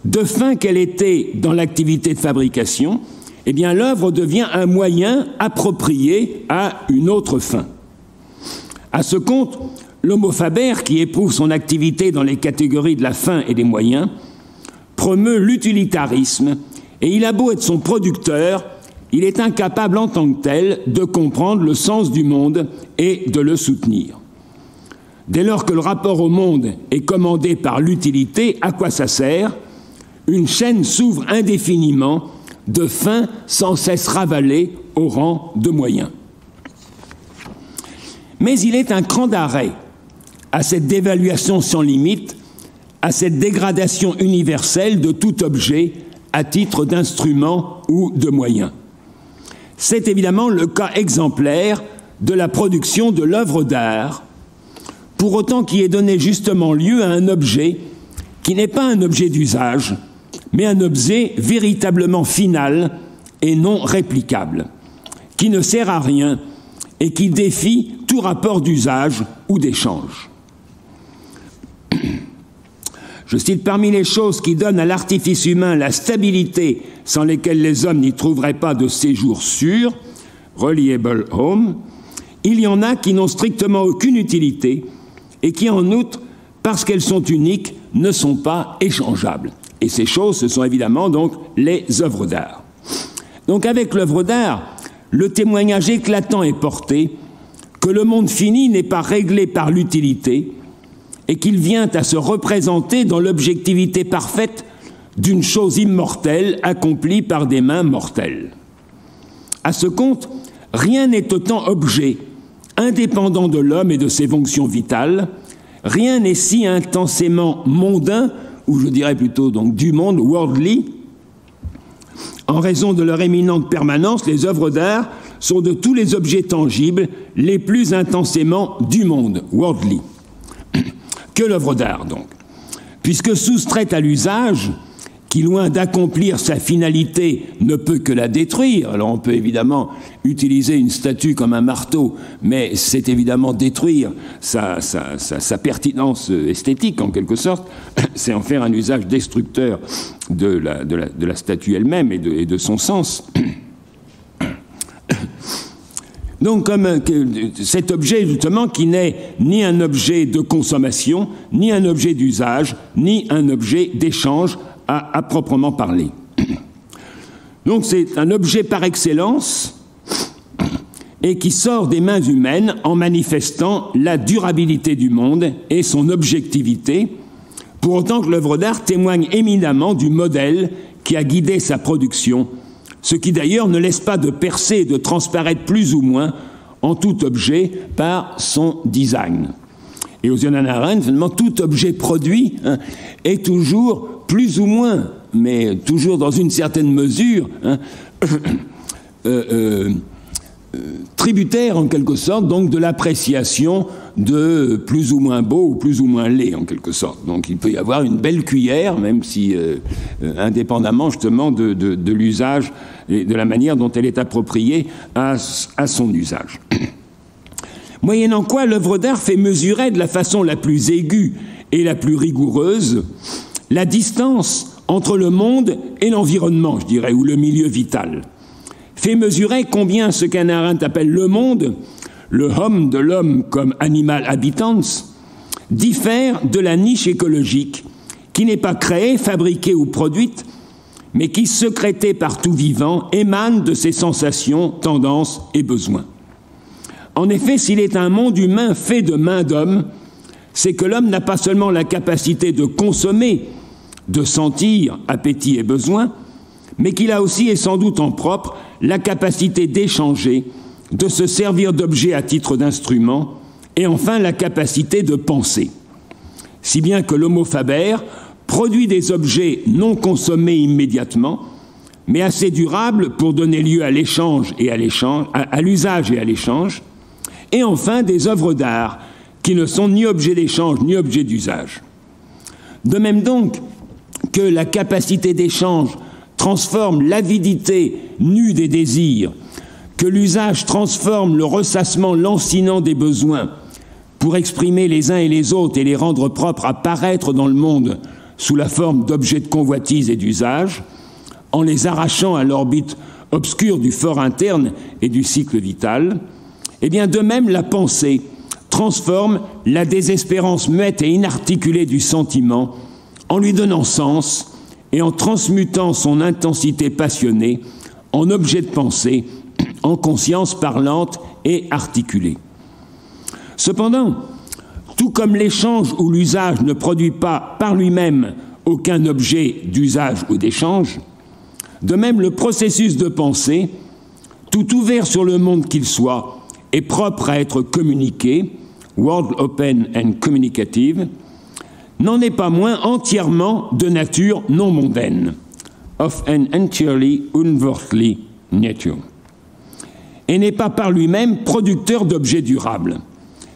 Speaker 3: de fin qu'elle était dans l'activité de fabrication, eh bien l'œuvre devient un moyen approprié à une autre fin. À ce compte, l'homo faber, qui éprouve son activité dans les catégories de la fin et des moyens, promeut l'utilitarisme, et il a beau être son producteur, il est incapable en tant que tel de comprendre le sens du monde et de le soutenir. Dès lors que le rapport au monde est commandé par l'utilité, à quoi ça sert ? Une chaîne s'ouvre indéfiniment de fins sans cesse ravalées au rang de moyens. Mais il est un cran d'arrêt à cette dévaluation sans limite, à cette dégradation universelle de tout objet à titre d'instrument ou de moyen. C'est évidemment le cas exemplaire de la production de l'œuvre d'art, pour autant qu'il ait donné justement lieu à un objet qui n'est pas un objet d'usage, mais un objet véritablement final et non réplicable, qui ne sert à rien et qui défie tout rapport d'usage ou d'échange. Je cite, parmi les choses qui donnent à l'artifice humain la stabilité sans lesquelles les hommes n'y trouveraient pas de séjour sûr, reliable home, il y en a qui n'ont strictement aucune utilité et qui, en outre, parce qu'elles sont uniques, ne sont pas échangeables. Et ces choses, ce sont évidemment donc les œuvres d'art. Donc avec l'œuvre d'art, le témoignage éclatant est porté que le monde fini n'est pas réglé par l'utilité et qu'il vient à se représenter dans l'objectivité parfaite d'une chose immortelle accomplie par des mains mortelles. À ce compte, rien n'est autant objet, indépendant de l'homme et de ses fonctions vitales, rien n'est si intensément mondain, ou je dirais plutôt donc du monde, worldly. En raison de leur éminente permanence, les œuvres d'art sont de tous les objets tangibles les plus intensément du monde, worldly. que l'œuvre d'art, donc. Puisque soustraite à l'usage, qui, loin d'accomplir sa finalité, ne peut que la détruire. Alors on peut évidemment utiliser une statue comme un marteau, mais c'est évidemment détruire sa pertinence esthétique, en quelque sorte. C'est en faire un usage destructeur de la statue elle-même et de son sens. Donc, comme cet objet, justement, qui n'est ni un objet de consommation, ni un objet d'usage, ni un objet d'échange à proprement parler. Donc, c'est un objet par excellence et qui sort des mains humaines en manifestant la durabilité du monde et son objectivité, pour autant que l'œuvre d'art témoigne éminemment du modèle qui a guidé sa production, ce qui d'ailleurs ne laisse pas de percer et de transparaître plus ou moins en tout objet par son design. Et aux yeux d'Hannah Arendt, finalement, tout objet produit est toujours plus ou moins, mais toujours dans une certaine mesure, tributaire en quelque sorte donc de l'appréciation de plus ou moins beau ou plus ou moins laid en quelque sorte. Donc il peut y avoir une belle cuillère, même si indépendamment justement de l'usage et de la manière dont elle est appropriée à son usage. Moyennant quoi l'œuvre d'art fait mesurer de la façon la plus aiguë et la plus rigoureuse la distance entre le monde et l'environnement, je dirais, ou le milieu vital. Fait mesurer combien ce qu'Hannah Arendt appelle le monde, le homme de l'homme comme animal habitans, diffère de la niche écologique, qui n'est pas créée, fabriquée ou produite, mais qui, secrétée par tout vivant, émane de ses sensations, tendances et besoins. En effet, s'il est un monde humain fait de main d'homme, c'est que l'homme n'a pas seulement la capacité de consommer, de sentir appétit et besoin, mais qu'il a aussi, et sans doute en propre, la capacité d'échanger, de se servir d'objets à titre d'instrument, et enfin la capacité de penser. Si bien que l'homo faber produit des objets non consommés immédiatement, mais assez durables pour donner lieu à l'échange et à l'usage et à l'échange, et enfin des œuvres d'art qui ne sont ni objets d'échange ni objets d'usage. De même donc que la capacité d'échange transforme l'avidité nue des désirs, que l'usage transforme le ressassement lancinant des besoins pour exprimer les uns et les autres et les rendre propres à paraître dans le monde sous la forme d'objets de convoitise et d'usage, en les arrachant à l'orbite obscure du fort interne et du cycle vital, eh bien de même la pensée transforme la désespérance muette et inarticulée du sentiment en lui donnant sens et en transmutant son intensité passionnée en objet de pensée, en conscience parlante et articulée. Cependant, tout comme l'échange ou l'usage ne produit pas par lui-même aucun objet d'usage ou d'échange, de même le processus de pensée, tout ouvert sur le monde qu'il soit, est propre à être communiqué, world open and communicative, n'en est pas moins entièrement de nature non mondaine, of an entirely unworldly nature, et n'est pas par lui-même producteur d'objets durables,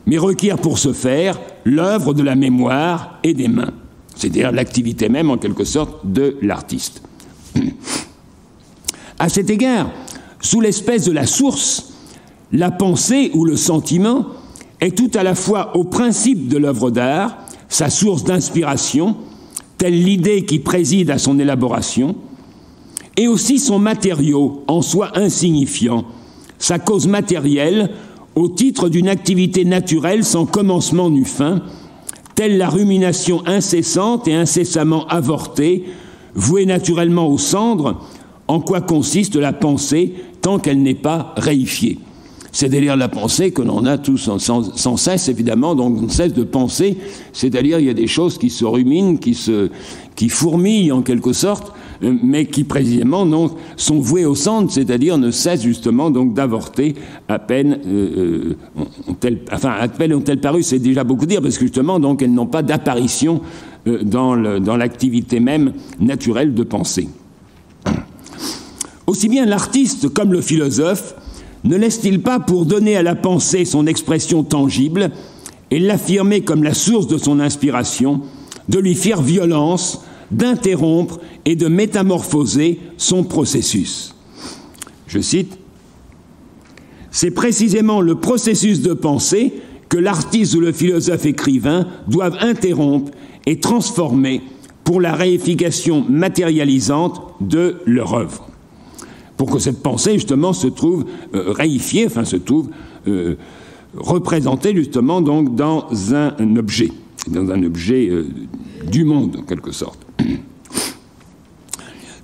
Speaker 3: mais requiert pour ce faire l'œuvre de la mémoire et des mains, c'est-à-dire l'activité même en quelque sorte de l'artiste. À cet égard, sous l'espèce de la source, la pensée ou le sentiment est tout à la fois au principe de l'œuvre d'art, sa source d'inspiration, telle l'idée qui préside à son élaboration, et aussi son matériau, en soi insignifiant, sa cause matérielle, au titre d'une activité naturelle sans commencement ni fin, telle la rumination incessante et incessamment avortée, vouée naturellement aux cendres, en quoi consiste la pensée tant qu'elle n'est pas réifiée. C'est-à-dire la pensée que l'on a tous sans cesse, évidemment, donc on ne cesse de penser, c'est-à-dire il y a des choses qui se ruminent, qui fourmillent en quelque sorte, mais qui précisément donc, sont vouées au centre, c'est-à-dire ne cessent justement donc d'avorter à peine ont-elles paru, c'est déjà beaucoup dire, parce que justement donc elles n'ont pas d'apparition dans l'activité même naturelle de pensée. Aussi bien l'artiste comme le philosophe ne laisse-t-il pas, pour donner à la pensée son expression tangible et l'affirmer comme la source de son inspiration, de lui faire violence, d'interrompre et de métamorphoser son processus. Je cite, « C'est précisément le processus de pensée que l'artiste ou le philosophe écrivain doivent interrompre et transformer pour la réification matérialisante de leur œuvre. » Pour que cette pensée, justement, se trouve réifiée, enfin se trouve représentée, justement, donc, dans un objet du monde, en quelque sorte.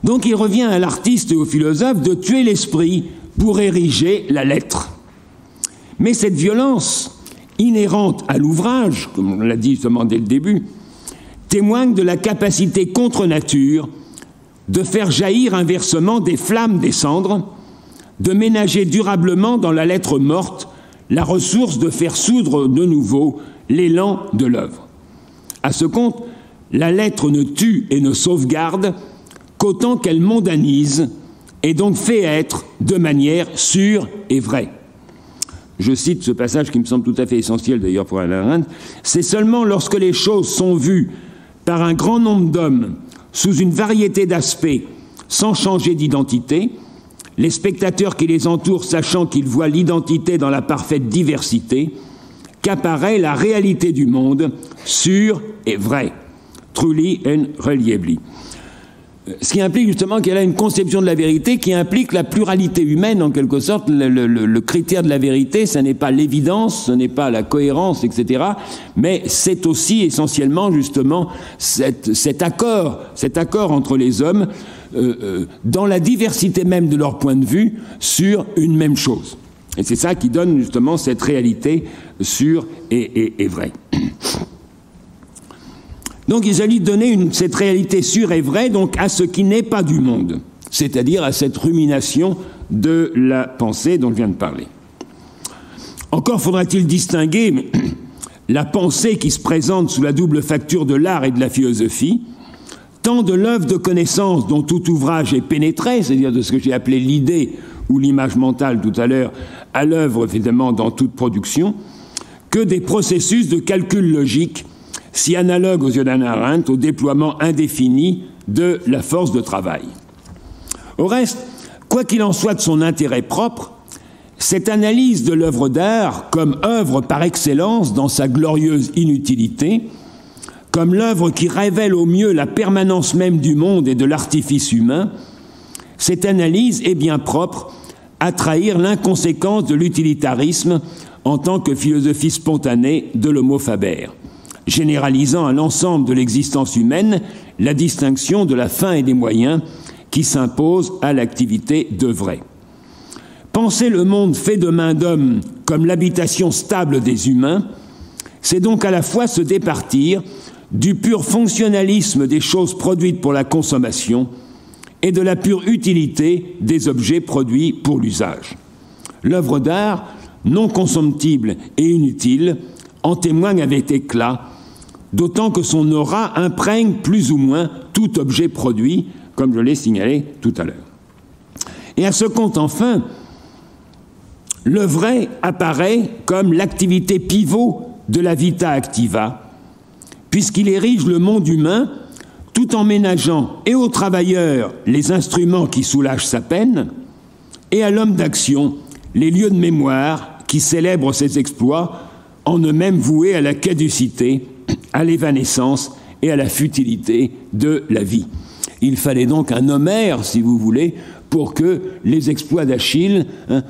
Speaker 3: Donc il revient à l'artiste et au philosophe de tuer l'esprit pour ériger la lettre. Mais cette violence inhérente à l'ouvrage, comme on l'a dit justement dès le début, témoigne de la capacité contre nature de faire jaillir inversement des flammes des cendres, de ménager durablement dans la lettre morte la ressource de faire soudre de nouveau l'élan de l'œuvre. À ce compte, la lettre ne tue et ne sauvegarde qu'autant qu'elle mondanise et donc fait être de manière sûre et vraie. Je cite ce passage qui me semble tout à fait essentiel d'ailleurs pour Hannah Arendt. « C'est seulement lorsque les choses sont vues par un grand nombre d'hommes sous une variété d'aspects sans changer d'identité, les spectateurs qui les entourent sachant qu'ils voient l'identité dans la parfaite diversité, qu'apparaît la réalité du monde sûre et vraie. Truly and reliably. » Ce qui implique justement qu'elle a une conception de la vérité qui implique la pluralité humaine, en quelque sorte. Le critère de la vérité, ce n'est pas l'évidence, ce n'est pas la cohérence, etc. Mais c'est aussi essentiellement justement cet accord entre les hommes dans la diversité même de leur point de vue sur une même chose. Et c'est ça qui donne justement cette réalité sûre et vraie. Donc il s'agit de donner cette réalité sûre et vraie donc, à ce qui n'est pas du monde, c'est-à-dire à cette rumination de la pensée dont je viens de parler. Encore faudra-t-il distinguer la pensée qui se présente sous la double facture de l'art et de la philosophie, tant de l'œuvre de connaissance dont tout ouvrage est pénétré, c'est-à-dire de ce que j'ai appelé l'idée ou l'image mentale tout à l'heure, à l'œuvre évidemment dans toute production, que des processus de calcul logique si analogue aux yeux d'Hannah Arendt au déploiement indéfini de la force de travail. Au reste, quoi qu'il en soit de son intérêt propre, cette analyse de l'œuvre d'art comme œuvre par excellence dans sa glorieuse inutilité, comme l'œuvre qui révèle au mieux la permanence même du monde et de l'artifice humain, cette analyse est bien propre à trahir l'inconséquence de l'utilitarisme en tant que philosophie spontanée de l'homo faber, généralisant à l'ensemble de l'existence humaine la distinction de la fin et des moyens qui s'imposent à l'activité d'œuvrer. Penser le monde fait de main d'homme comme l'habitation stable des humains, c'est donc à la fois se départir du pur fonctionnalisme des choses produites pour la consommation et de la pure utilité des objets produits pour l'usage. L'œuvre d'art, non consomptible et inutile, en témoigne avec éclat, d'autant que son aura imprègne plus ou moins tout objet produit, comme je l'ai signalé tout à l'heure. Et à ce compte, enfin, le vrai apparaît comme l'activité pivot de la vita activa, puisqu'il érige le monde humain tout en ménageant et aux travailleurs les instruments qui soulagent sa peine, et à l'homme d'action les lieux de mémoire qui célèbrent ses exploits, en eux-mêmes voués à la caducité, à l'évanescence et à la futilité de la vie. Il fallait donc un Homère, si vous voulez, pour que les exploits d'Achille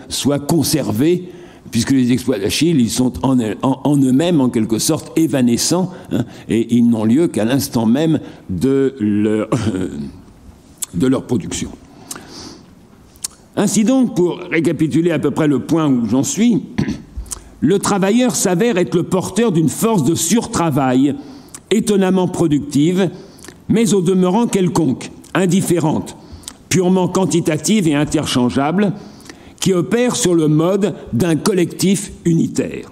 Speaker 3: soient conservés, puisque les exploits d'Achille, ils sont en eux-mêmes, en quelque sorte, évanescents, et ils n'ont lieu qu'à l'instant même de leur production. Ainsi donc, pour récapituler à peu près le point où j'en suis, le travailleur s'avère être le porteur d'une force de surtravail étonnamment productive, mais au demeurant quelconque, indifférente, purement quantitative et interchangeable, qui opère sur le mode d'un collectif unitaire.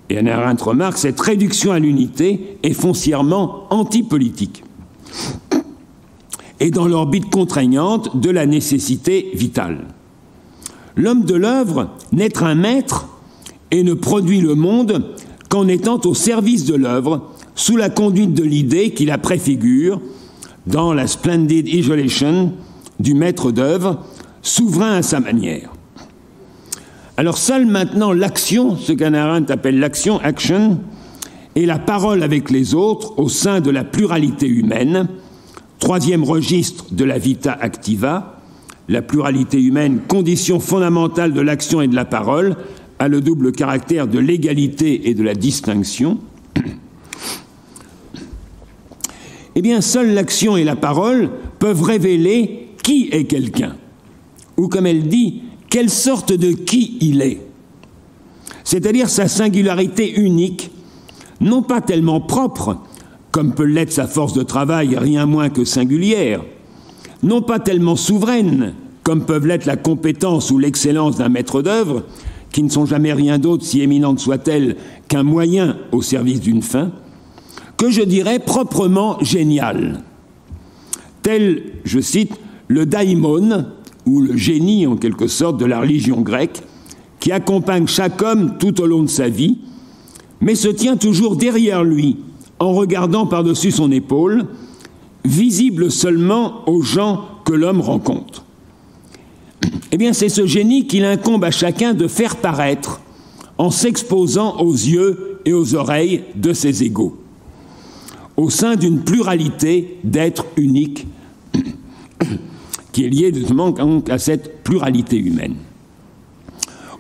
Speaker 3: Et Hannah Arendt remarque, cette réduction à l'unité est foncièrement antipolitique et dans l'orbite contraignante de la nécessité vitale. L'homme de l'œuvre n'est un maître et ne produit le monde qu'en étant au service de l'œuvre, sous la conduite de l'idée qui la préfigure, dans la splendid isolation du maître d'œuvre, souverain à sa manière. Alors seule maintenant l'action, ce qu'Hannah Arendt appelle l'action, action, et la parole avec les autres au sein de la pluralité humaine, troisième registre de la vita activa, la pluralité humaine, condition fondamentale de l'action et de la parole, a le double caractère de l'égalité et de la distinction. Eh bien, seules l'action et la parole peuvent révéler qui est quelqu'un, ou comme elle dit, quelle sorte de qui il est, c'est-à-dire sa singularité unique, non pas tellement propre, comme peut l'être sa force de travail rien moins que singulière, non pas tellement souveraine, comme peuvent l'être la compétence ou l'excellence d'un maître d'œuvre, qui ne sont jamais rien d'autre, si éminentes soient-elles, qu'un moyen au service d'une fin, que je dirais proprement génial. Tel, je cite, le daimon, ou le génie en quelque sorte de la religion grecque, qui accompagne chaque homme tout au long de sa vie, mais se tient toujours derrière lui, en regardant par-dessus son épaule, visible seulement aux gens que l'homme rencontre. Eh bien, c'est ce génie qu'il incombe à chacun de faire paraître en s'exposant aux yeux et aux oreilles de ses égaux, au sein d'une pluralité d'êtres uniques qui est liée justement à cette pluralité humaine.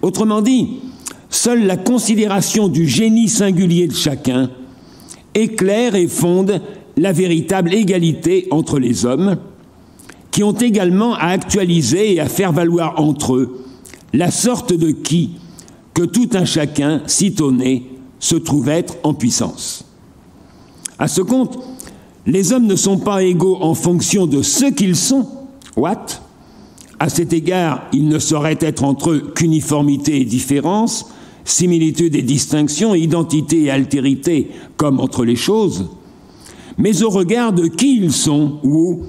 Speaker 3: Autrement dit, seule la considération du génie singulier de chacun éclaire et fonde la véritable égalité entre les hommes, qui ont également à actualiser et à faire valoir entre eux la sorte de qui que tout un chacun, sitôt né, se trouve être en puissance. À ce compte, les hommes ne sont pas égaux en fonction de ce qu'ils sont, what? À cet égard, il ne saurait être entre eux qu'uniformité et différence, similitude et distinction, identité et altérité, comme entre les choses, mais au regard de qui ils sont, ou,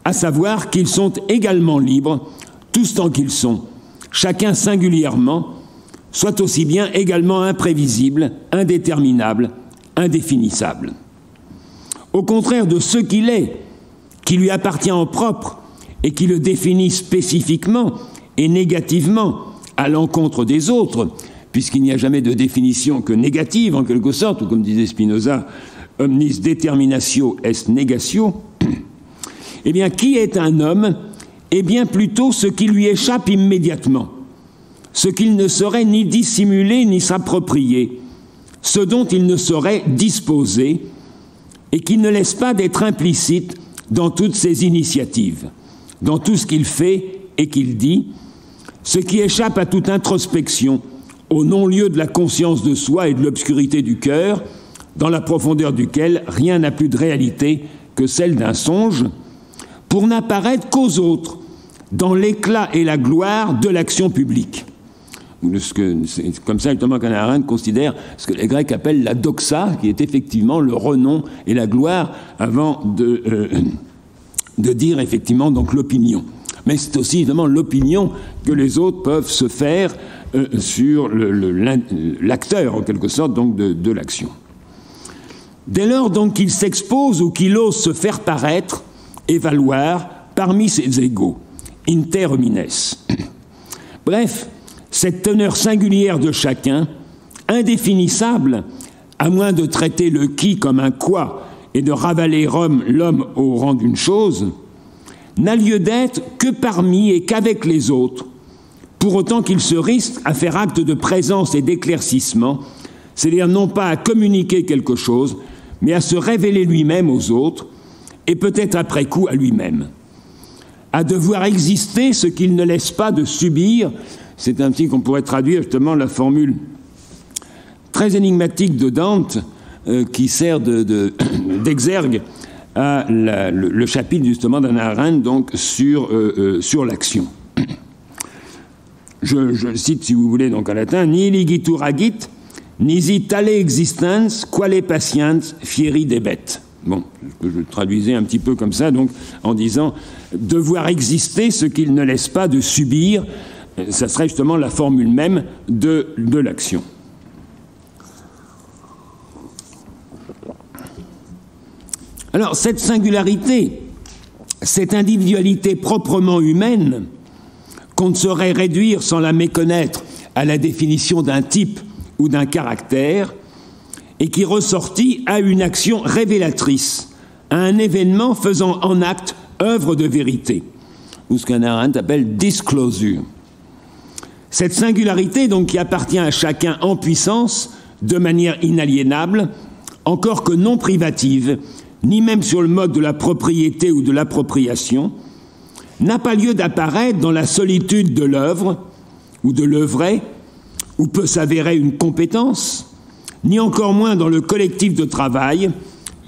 Speaker 3: à savoir qu'ils sont également libres, tous tant qu'ils sont, chacun singulièrement, soit aussi bien également imprévisible, indéterminable, indéfinissable. Au contraire de ce qu'il est, qui lui appartient en propre et qui le définit spécifiquement et négativement à l'encontre des autres, puisqu'il n'y a jamais de définition que négative en quelque sorte, ou comme disait Spinoza, omnis determinatio est negatio, eh bien, qui est un homme? Eh bien, plutôt ce qui lui échappe immédiatement, ce qu'il ne saurait ni dissimuler ni s'approprier, ce dont il ne saurait disposer, et qui ne laisse pas d'être implicite dans toutes ses initiatives, dans tout ce qu'il fait et qu'il dit, ce qui échappe à toute introspection, au non-lieu de la conscience de soi et de l'obscurité du cœur, dans la profondeur duquel rien n'a plus de réalité que celle d'un songe, pour n'apparaître qu'aux autres, dans l'éclat et la gloire de l'action publique. C'est comme ça justement qu'Hannah Arendt considère ce que les Grecs appellent la doxa, qui est effectivement le renom et la gloire avant de dire effectivement donc l'opinion. Mais c'est aussi évidemment l'opinion que les autres peuvent se faire sur l'acteur en quelque sorte donc de l'action. Dès lors donc qu'il s'expose ou qu'il ose se faire paraître et valoir parmi ses égaux, inter homines. Bref, cette teneur singulière de chacun, indéfinissable, à moins de traiter le qui comme un quoi et de ravaler l'homme au rang d'une chose, n'a lieu d'être que parmi et qu'avec les autres, pour autant qu'il se risque à faire acte de présence et d'éclaircissement, c'est-à-dire non pas à communiquer quelque chose, mais à se révéler lui-même aux autres, et peut-être après coup à lui-même, à devoir exister ce qu'il ne laisse pas de subir. C'est ainsi qu'on pourrait traduire justement la formule très énigmatique de Dante qui sert d'exergue à le chapitre justement d'Hannah Arendt donc sur l'action. Je cite si vous voulez donc en latin: Nihil igitur agit, nisi tale existens, quale patiens fieri debet. Bon, je traduisais un petit peu comme ça, donc en disant devoir exister ce qu'il ne laisse pas de subir. Ça serait justement la formule même de l'action. Alors, cette singularité, cette individualité proprement humaine, qu'on ne saurait réduire sans la méconnaître à la définition d'un type ou d'un caractère, et qui ressortit à une action révélatrice, à un événement faisant en acte œuvre de vérité, ou ce qu'Hannah Arendt appelle disclosure. Cette singularité, donc, qui appartient à chacun en puissance, de manière inaliénable, encore que non privative, ni même sur le mode de la propriété ou de l'appropriation, n'a pas lieu d'apparaître dans la solitude de l'œuvre ou de l'œuvret, où peut s'avérer une compétence, ni encore moins dans le collectif de travail,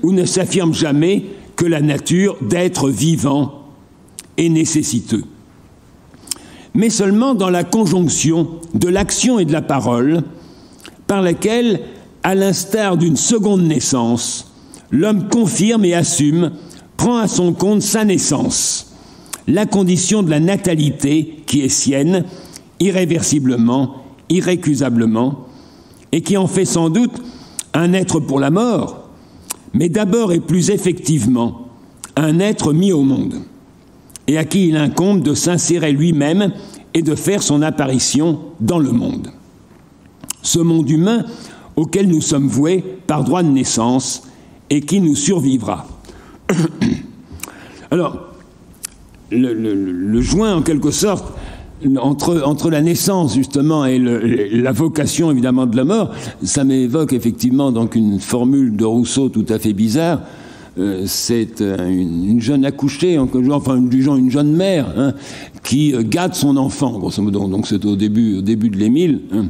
Speaker 3: où ne s'affirme jamais que la nature d'être vivant et nécessiteux. Mais seulement dans la conjonction de l'action et de la parole, par laquelle, à l'instar d'une seconde naissance, l'homme confirme et assume, prend à son compte sa naissance, la condition de la natalité qui est sienne, irréversiblement, irrécusablement, et qui en fait sans doute un être pour la mort, mais d'abord et plus effectivement un être mis au monde, et à qui il incombe de s'insérer lui-même et de faire son apparition dans le monde. Ce monde humain auquel nous sommes voués par droit de naissance et qui nous survivra. Alors, le joint, en quelque sorte, entre la naissance, justement, et la vocation, évidemment, de la mort, ça m'évoque, effectivement, donc une formule de Rousseau tout à fait bizarre. C'est une jeune accouchée, enfin, une jeune mère, hein, qui gâte son enfant, grosso modo. Donc, c'est au début de l'Émile, hein.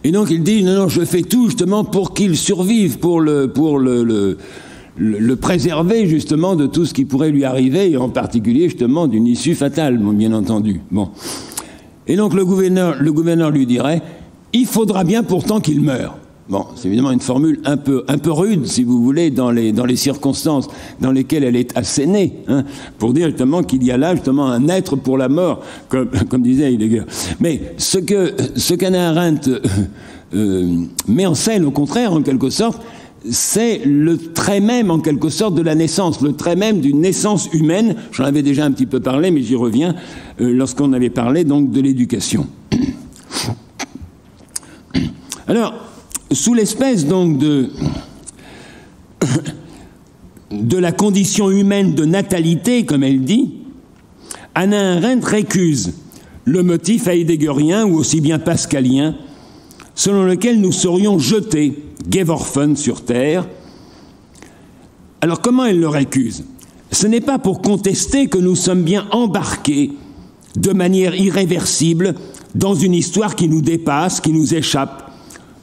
Speaker 3: Et donc, il dit, non, je fais tout, justement, pour qu'il survive, pour le préserver, justement, de tout ce qui pourrait lui arriver, et en particulier, justement, d'une issue fatale, bien entendu. Bon. Et donc, le gouverneur lui dirait, il faudra bien pourtant qu'il meure. Bon, c'est évidemment une formule un peu rude, si vous voulez, dans les circonstances dans lesquelles elle est assénée, hein, pour dire justement qu'il y a là justement un être pour la mort, comme disait Heidegger. Mais ce qu'Hannah Arendt met en scène, au contraire, en quelque sorte, c'est le trait même, en quelque sorte, de la naissance, le trait même d'une naissance humaine. J'en avais déjà un petit peu parlé, mais j'y reviens, lorsqu'on avait parlé donc de l'éducation. Alors, sous l'espèce donc de la condition humaine de natalité, comme elle dit, Hannah Arendt récuse le motif heideggerien ou aussi bien pascalien, selon lequel nous serions jetés, geworfen, sur Terre. Alors comment elle le récuse? Ce n'est pas pour contester que nous sommes bien embarqués de manière irréversible dans une histoire qui nous dépasse, qui nous échappe,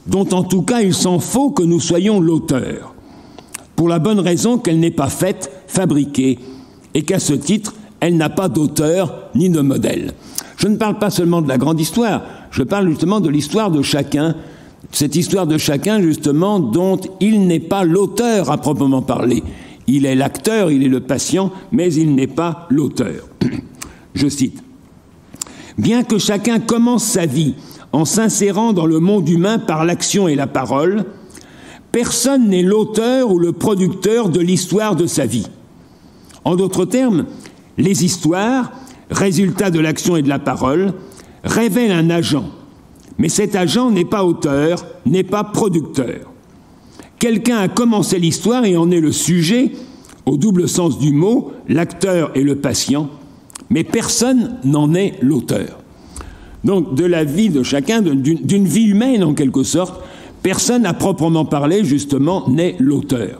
Speaker 3: dont en tout cas il s'en faut que nous soyons l'auteur, pour la bonne raison qu'elle n'est pas faite, fabriquée, et qu'à ce titre, elle n'a pas d'auteur ni de modèle. Je ne parle pas seulement de la grande histoire, je parle justement de l'histoire de chacun, cette histoire de chacun justement dont il n'est pas l'auteur à proprement parler. Il est l'acteur, il est le patient, mais il n'est pas l'auteur. Je cite. « Bien que chacun commence sa vie en s'insérant dans le monde humain par l'action et la parole, personne n'est l'auteur ou le producteur de l'histoire de sa vie. En d'autres termes, les histoires, résultat de l'action et de la parole, révèlent un agent, mais cet agent n'est pas auteur, n'est pas producteur. Quelqu'un a commencé l'histoire et en est le sujet, au double sens du mot, l'acteur et le patient, mais personne n'en est l'auteur. » Donc, de la vie de chacun, d'une vie humaine en quelque sorte, personne à proprement parler, justement, n'est l'auteur.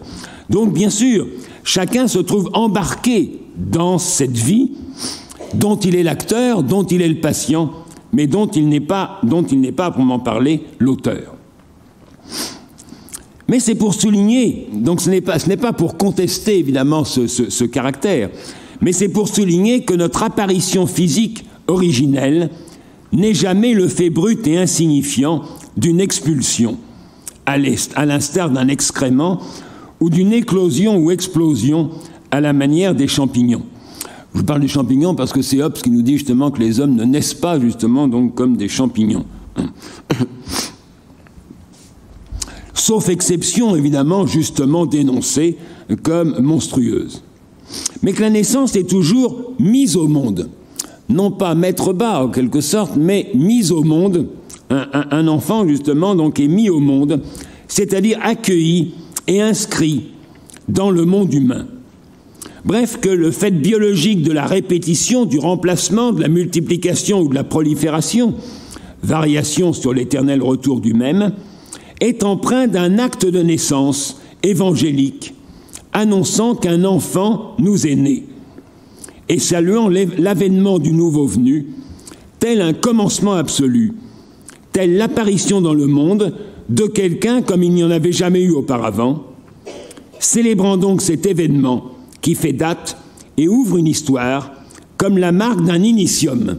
Speaker 3: Donc, bien sûr, chacun se trouve embarqué dans cette vie dont il est l'acteur, dont il est le patient, mais dont il n'est pas à proprement parler l'auteur. Mais c'est pour souligner, donc ce n'est pas pour contester évidemment ce caractère, mais c'est pour souligner que notre apparition physique originelle n'est jamais le fait brut et insignifiant d'une expulsion, à l'instar d'un excrément, ou d'une éclosion ou explosion à la manière des champignons. Je parle des champignons parce que c'est Hobbes qui nous dit justement que les hommes ne naissent pas justement donc comme des champignons. sauf exception évidemment justement dénoncée comme monstrueuse. Mais que la naissance est toujours mise au monde, non pas mettre bas en quelque sorte, mais mise au monde. Un enfant justement donc est mis au monde, c'est-à-dire accueilli et inscrit dans le monde humain. Bref, que le fait biologique de la répétition, du remplacement, de la multiplication ou de la prolifération, variation sur l'éternel retour du même, est empreint d'un acte de naissance évangélique, annonçant qu'un enfant nous est né, et saluant l'avènement du nouveau venu, tel un commencement absolu, telle l'apparition dans le monde de quelqu'un comme il n'y en avait jamais eu auparavant, célébrant donc cet événement qui fait date et ouvre une histoire comme la marque d'un initium,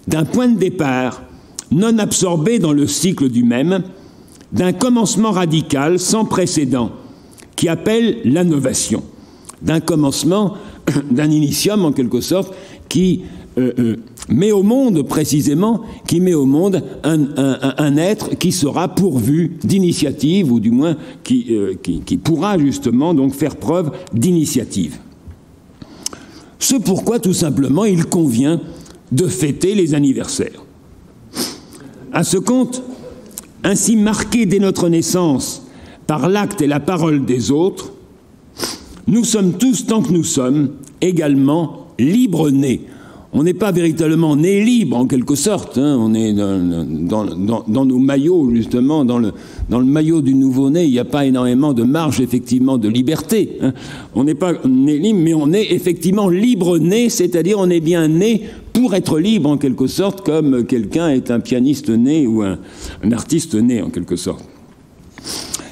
Speaker 3: d'un point de départ non absorbé dans le cycle du même, d'un commencement radical sans précédent qui appelle l'innovation, d'un commencement, d'un initium en quelque sorte qui met au monde précisément, qui met au monde un être qui sera pourvu d'initiative, ou du moins qui pourra justement donc faire preuve d'initiative. Ce pourquoi tout simplement il convient de fêter les anniversaires. À ce compte, ainsi marqué dès notre naissance par l'acte et la parole des autres, nous sommes tous, tant que nous sommes, également libres-nés. On n'est pas véritablement né libre en quelque sorte, hein. On est dans nos maillots justement, dans le maillot du nouveau-né, il n'y a pas énormément de marge effectivement de liberté, hein. On n'est pas né libre, mais on est effectivement libre-né, c'est-à-dire on est bien né pour être libre en quelque sorte, comme quelqu'un est un pianiste né ou un artiste né en quelque sorte.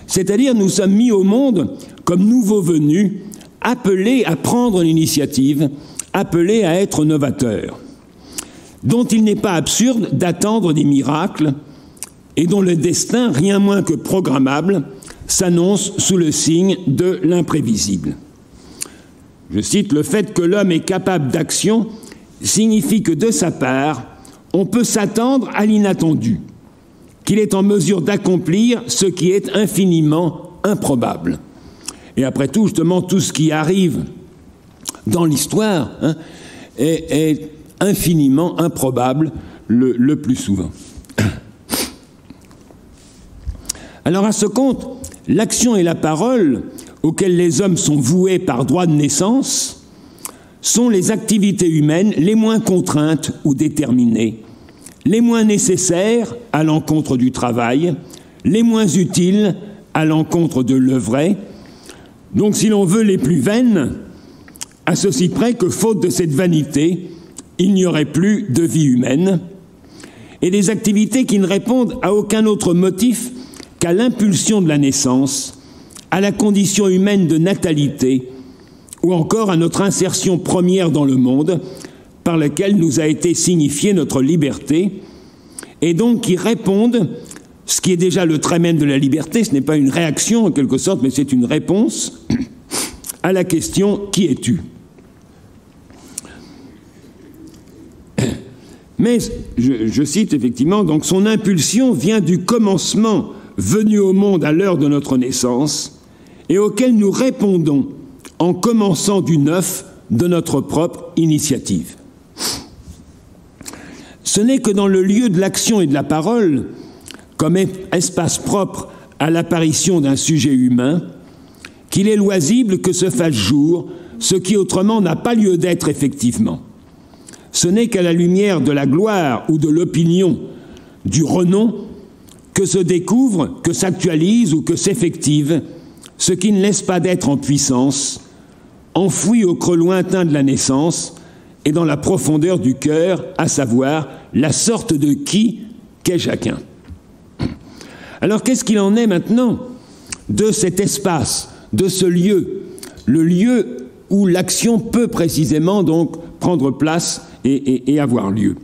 Speaker 3: C'est-à-dire nous sommes mis au monde comme nouveaux venus, appelés à prendre l'initiative, appelés à être novateurs, dont il n'est pas absurde d'attendre des miracles et dont le destin, rien moins que programmable, s'annonce sous le signe de l'imprévisible. Je cite, « Le fait que l'homme est capable d'action signifie que de sa part, on peut s'attendre à l'inattendu, qu'il est en mesure d'accomplir ce qui est infiniment improbable. » Et après tout, justement, tout ce qui arrive dans l'histoire, hein, est infiniment improbable le plus souvent. Alors à ce compte, l'action et la parole auxquelles les hommes sont voués par droit de naissance sont les activités humaines les moins contraintes ou déterminées, les moins nécessaires à l'encontre du travail, les moins utiles à l'encontre de l'œuvre, donc si l'on veut les plus vaines, à ceci près que, faute de cette vanité, il n'y aurait plus de vie humaine, et des activités qui ne répondent à aucun autre motif qu'à l'impulsion de la naissance, à la condition humaine de natalité, ou encore à notre insertion première dans le monde, par laquelle nous a été signifiée notre liberté, et donc qui répondent, ce qui est déjà le trait même de la liberté, ce n'est pas une réaction en quelque sorte, mais c'est une réponse à la question « Qui es-tu » ? Mais, je cite effectivement, donc son impulsion vient du commencement venu au monde à l'heure de notre naissance et auquel nous répondons en commençant du neuf de notre propre initiative. Ce n'est que dans le lieu de l'action et de la parole, comme espace propre à l'apparition d'un sujet humain, qu'il est loisible que se fasse jour ce qui autrement n'a pas lieu d'être effectivement. Ce n'est qu'à la lumière de la gloire ou de l'opinion, du renom, que se découvre, que s'actualise ou que s'effective ce qui ne laisse pas d'être en puissance, enfoui au creux lointain de la naissance et dans la profondeur du cœur, à savoir la sorte de qui qu'est chacun. Alors qu'est-ce qu'il en est maintenant de cet espace, de ce lieu, le lieu où l'action peut précisément donc prendre place et avoir lieu.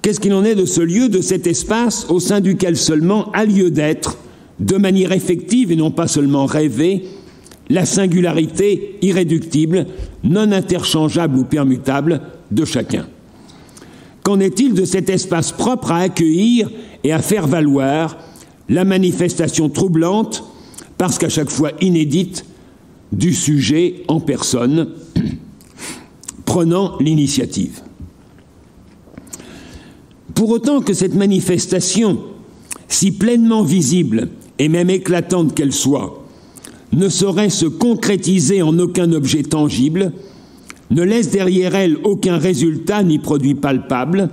Speaker 3: Qu'est-ce qu'il en est de ce lieu, de cet espace au sein duquel seulement a lieu d'être, de manière effective et non pas seulement rêvée, la singularité irréductible, non interchangeable ou permutable de chacun? Qu'en est-il de cet espace propre à accueillir et à faire valoir la manifestation troublante parce qu'à chaque fois inédite, du sujet en personne, prenant l'initiative. Pour autant que cette manifestation, si pleinement visible et même éclatante qu'elle soit, ne saurait se concrétiser en aucun objet tangible, ne laisse derrière elle aucun résultat ni produit palpable,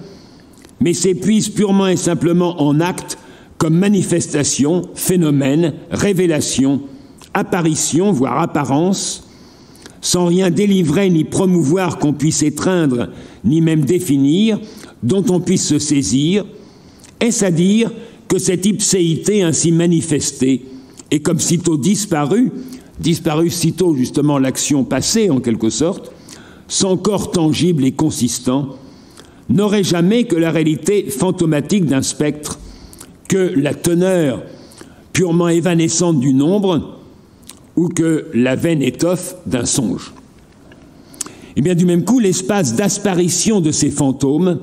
Speaker 3: mais s'épuise purement et simplement en actes comme manifestation, phénomène, révélation, apparition, voire apparence, sans rien délivrer ni promouvoir qu'on puisse étreindre, ni même définir, dont on puisse se saisir, est-ce à dire que cette ipséité ainsi manifestée est comme sitôt disparue sitôt justement l'action passée en quelque sorte, sans corps tangible et consistant, n'aurait jamais que la réalité fantomatique d'un spectre, que la teneur purement évanescente du nombre, ou que la vaine étoffe d'un songe. Et bien du même coup, l'espace d'asparition de ces fantômes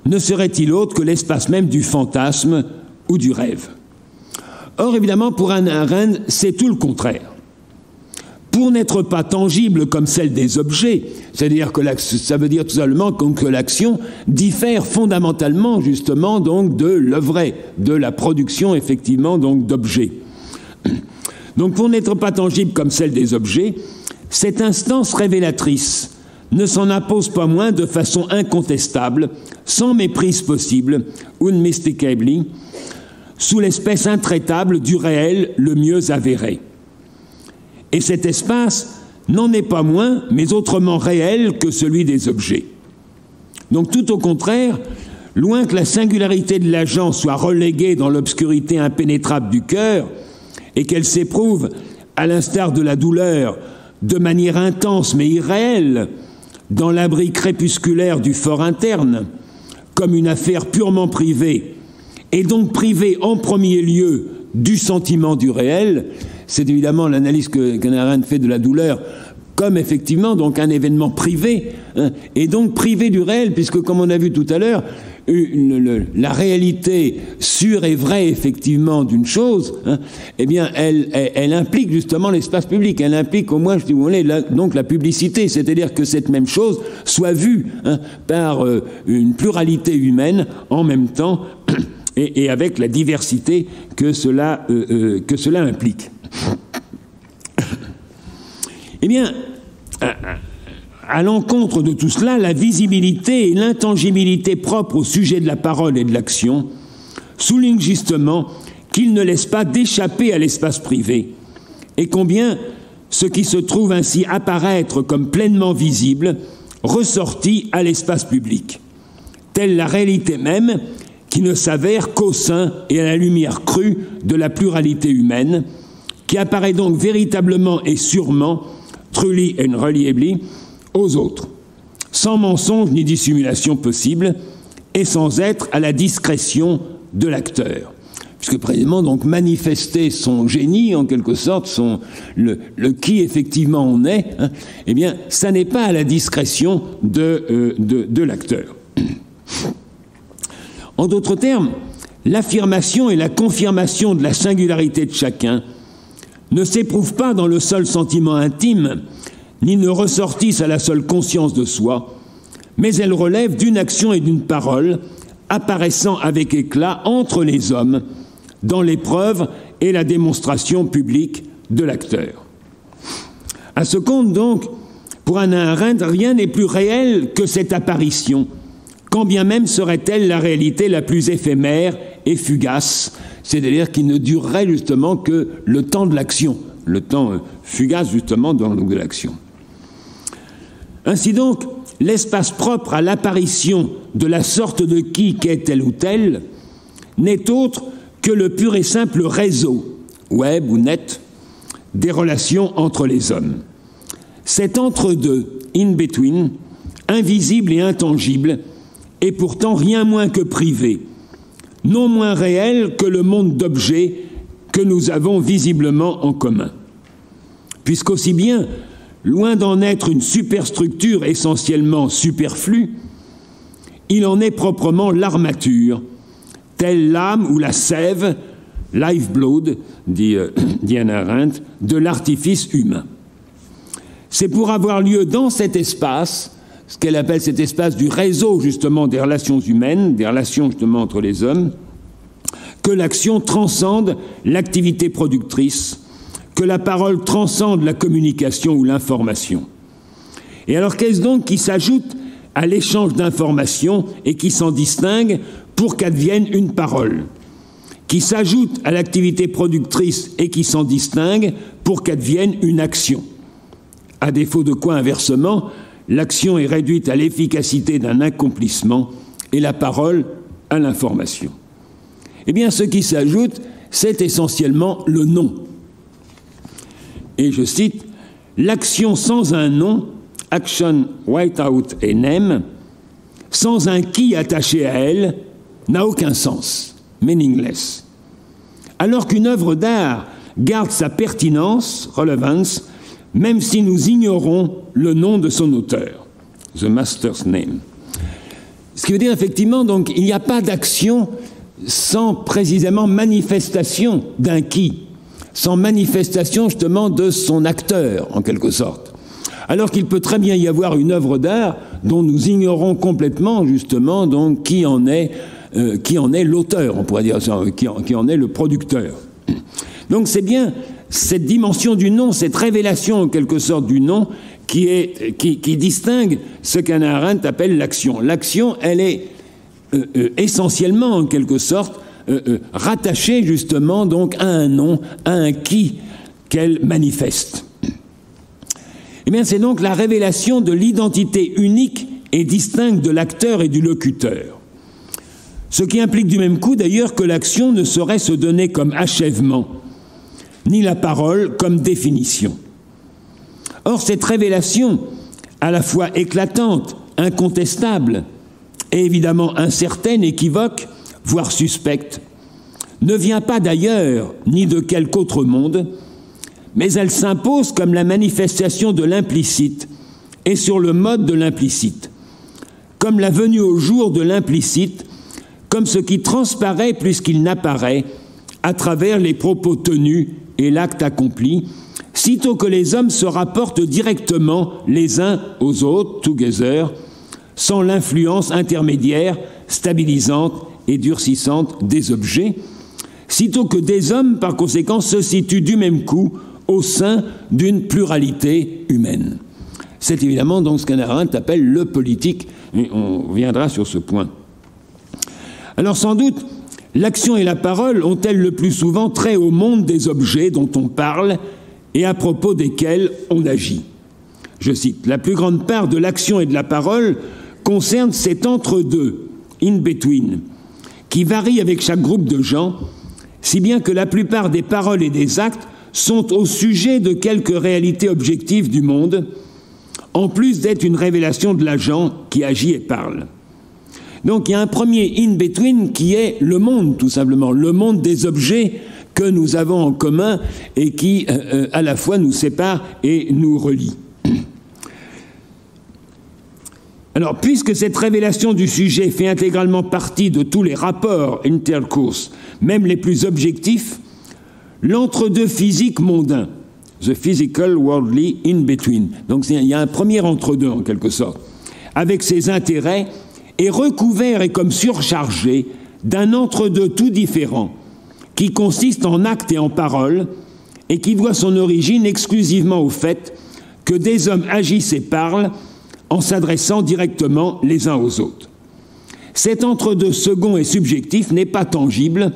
Speaker 3: ne serait-il autre que l'espace même du fantasme ou du rêve? Or, évidemment, pour Hannah Arendt, c'est tout le contraire. Pour n'être pas tangible comme celle des objets, c'est-à-dire que ça veut dire tout simplement que l'action diffère fondamentalement, justement, donc de l'œuvre, de la production, effectivement, donc d'objets. Donc, pour n'être pas tangible comme celle des objets, cette instance révélatrice ne s'en impose pas moins de façon incontestable, sans méprise possible, unmistakably, sous l'espèce intraitable du réel le mieux avéré. Et cet espace n'en est pas moins, mais autrement réel que celui des objets. Donc tout au contraire, loin que la singularité de l'agent soit reléguée dans l'obscurité impénétrable du cœur, et qu'elle s'éprouve, à l'instar de la douleur, de manière intense mais irréelle, dans l'abri crépusculaire du fort interne, comme une affaire purement privée, et donc privée en premier lieu du sentiment du réel. C'est évidemment l'analyse que Hannah Arendt fait de la douleur comme effectivement donc un événement privé, hein, et donc privé du réel, puisque comme on a vu tout à l'heure, la réalité sûre et vraie effectivement d'une chose, hein, eh bien elle implique justement l'espace public, elle implique au moins, si vous voulez, donc la publicité, c'est-à-dire que cette même chose soit vue, hein, par une pluralité humaine en même temps et avec la diversité que cela implique. Eh bien, à l'encontre de tout cela, la visibilité et l'intangibilité propres au sujet de la parole et de l'action soulignent justement qu'il ne laisse pas d'échapper à l'espace privé, et combien ce qui se trouve ainsi apparaître comme pleinement visible ressortit à l'espace public, telle la réalité même qui ne s'avère qu'au sein et à la lumière crue de la pluralité humaine, qui apparaît donc véritablement et sûrement, truly and reliably, aux autres, sans mensonge ni dissimulation possible, et sans être à la discrétion de l'acteur. Puisque précisément, donc, manifester son génie, en quelque sorte, le qui effectivement on est, hein, eh bien, ça n'est pas à la discrétion de l'acteur. En d'autres termes, l'affirmation et la confirmation de la singularité de chacun ne s'éprouvent pas dans le seul sentiment intime, ni ne ressortissent à la seule conscience de soi, mais elles relèvent d'une action et d'une parole apparaissant avec éclat entre les hommes dans l'épreuve et la démonstration publique de l'acteur. À ce compte donc, pour Hannah Arendt, rien n'est plus réel que cette apparition, quand bien même serait-elle la réalité la plus éphémère et fugace, c'est-à-dire qui ne durerait justement que le temps de l'action, le temps fugace justement de l'action. Ainsi donc, l'espace propre à l'apparition de la sorte de qui qu'est tel ou tel n'est autre que le pur et simple réseau, web ou net, des relations entre les hommes. Cet entre-deux, in between, invisible et intangible, est pourtant rien moins que privé, non moins réel que le monde d'objets que nous avons visiblement en commun. Puisqu'aussi bien, loin d'en être une superstructure essentiellement superflue, il en est proprement l'armature, telle l'âme ou la sève, lifeblood, dit Hannah Arendt, de l'artifice humain. C'est pour avoir lieu dans cet espace, ce qu'elle appelle cet espace du réseau justement des relations humaines, des relations justement entre les hommes, que l'action transcende l'activité productrice, que la parole transcende la communication ou l'information. Et alors qu'est-ce donc qui s'ajoute à l'échange d'informations et qui s'en distingue pour qu'advienne une parole, qui s'ajoute à l'activité productrice et qui s'en distingue pour qu'advienne une action? À défaut de quoi, inversement, l'action est réduite à l'efficacité d'un accomplissement et la parole à l'information. Eh bien, ce qui s'ajoute, c'est essentiellement le nom. Et je cite, « L'action sans un nom, action without a name, sans un qui attaché à elle, n'a aucun sens, meaningless. Alors qu'une œuvre d'art garde sa pertinence, relevance, même si nous ignorons le nom de son auteur, the master's name. » Ce qui veut dire effectivement, donc, il n'y a pas d'action sans précisément manifestation d'un qui, sans manifestation justement de son acteur, en quelque sorte. Alors qu'il peut très bien y avoir une œuvre d'art dont nous ignorons complètement justement donc qui en est l'auteur, on pourrait dire ça, qui en est le producteur. Donc c'est bien cette dimension du nom, cette révélation en quelque sorte du nom qui distingue ce qu'Hannah Arendt appelle l'action. L'action, elle est essentiellement en quelque sorte rattachée justement donc à un nom, à un qui qu'elle manifeste. Eh bien, c'est donc la révélation de l'identité unique et distincte de l'acteur et du locuteur. Ce qui implique du même coup d'ailleurs que l'action ne saurait se donner comme achèvement, ni la parole comme définition. Or, cette révélation, à la fois éclatante, incontestable, et évidemment incertaine, équivoque, voire suspecte, ne vient pas d'ailleurs, ni de quelque autre monde, mais elle s'impose comme la manifestation de l'implicite et sur le mode de l'implicite, comme la venue au jour de l'implicite, comme ce qui transparaît plus qu'il n'apparaît à travers les propos tenus et l'acte accompli, sitôt que les hommes se rapportent directement les uns aux autres, together, sans l'influence intermédiaire, stabilisante et durcissante des objets, sitôt que des hommes, par conséquent, se situent du même coup au sein d'une pluralité humaine. C'est évidemment donc ce qu'Hannah Arendt appelle le politique, et on reviendra sur ce point. Alors sans doute, l'action et la parole ont-elles le plus souvent trait au monde des objets dont on parle et à propos desquels on agit. Je cite, « La plus grande part de l'action et de la parole concerne cet entre-deux, in between, qui varie avec chaque groupe de gens, si bien que la plupart des paroles et des actes sont au sujet de quelques réalités objectives du monde, en plus d'être une révélation de l'agent qui agit et parle. » Donc il y a un premier in-between qui est le monde, tout simplement, le monde des objets que nous avons en commun et qui, à la fois, nous sépare et nous relie. Alors, puisque cette révélation du sujet fait intégralement partie de tous les rapports intercourse, même les plus objectifs, l'entre-deux physique mondain, the physical worldly in-between, donc il y a un premier entre-deux en quelque sorte, avec ses intérêts, est recouvert et comme surchargé d'un entre-deux tout différent, qui consiste en actes et en paroles, et qui doit son origine exclusivement au fait que des hommes agissent et parlent en s'adressant directement les uns aux autres. Cet entre-deux second et subjectif n'est pas tangible.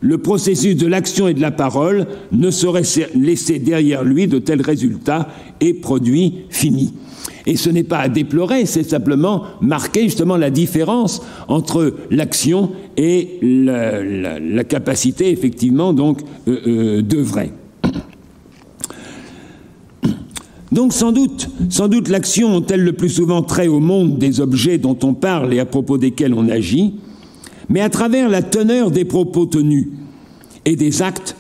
Speaker 3: Le processus de l'action et de la parole ne saurait laisser derrière lui de tels résultats et produits finis. Et ce n'est pas à déplorer, c'est simplement marquer justement la différence entre l'action et la capacité effectivement donc d'œuvrer. Donc sans doute l'action ont-elles le plus souvent trait au monde des objets dont on parle et à propos desquels on agit, mais à travers la teneur des propos tenus et des actes,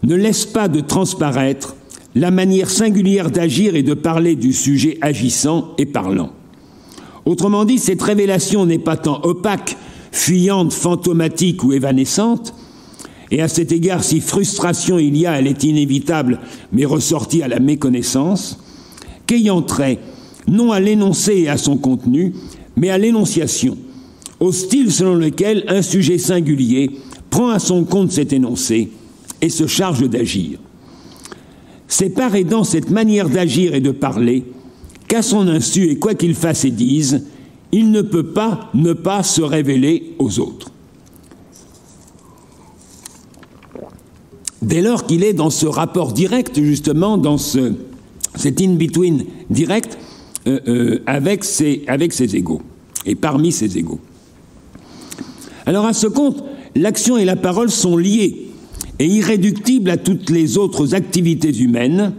Speaker 3: ne laisse pas de transparaître la manière singulière d'agir et de parler du sujet agissant et parlant. Autrement dit, cette révélation n'est pas tant opaque, fuyante, fantomatique ou évanescente, et à cet égard, si frustration il y a, elle est inévitable, mais ressortie à la méconnaissance, qu'ayant trait non à l'énoncé et à son contenu, mais à l'énonciation, au style selon lequel un sujet singulier prend à son compte cet énoncé et se charge d'agir. C'est par et dans cette manière d'agir et de parler qu'à son insu et quoi qu'il fasse et dise, il ne peut pas ne pas se révéler aux autres. Dès lors qu'il est dans ce rapport direct, justement, dans cet in-between direct avec ses égaux, et parmi ses égaux. Alors à ce compte, l'action et la parole sont liées et irréductibles à toutes les autres activités humaines,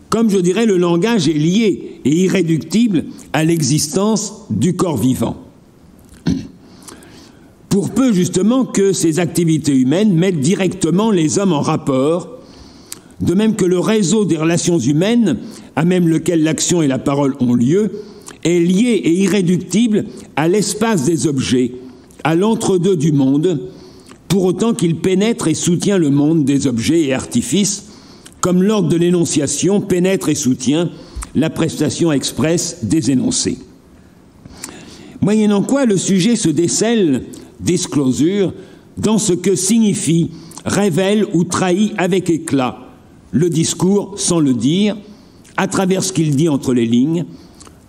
Speaker 3: comme je dirais le langage est lié et irréductible à l'existence du corps vivant. Pour peu justement que ces activités humaines mettent directement les hommes en rapport, de même que le réseau des relations humaines, à même lequel l'action et la parole ont lieu, est lié et irréductible à l'espace des objets, à l'entre-deux du monde, pour autant qu'il pénètre et soutient le monde des objets et artifices, comme l'ordre de l'énonciation pénètre et soutient la prestation expresse des énoncés. Moyennant quoi le sujet se décèle, disclosure, dans ce que signifie, révèle ou trahit avec éclat le discours sans le dire, à travers ce qu'il dit entre les lignes,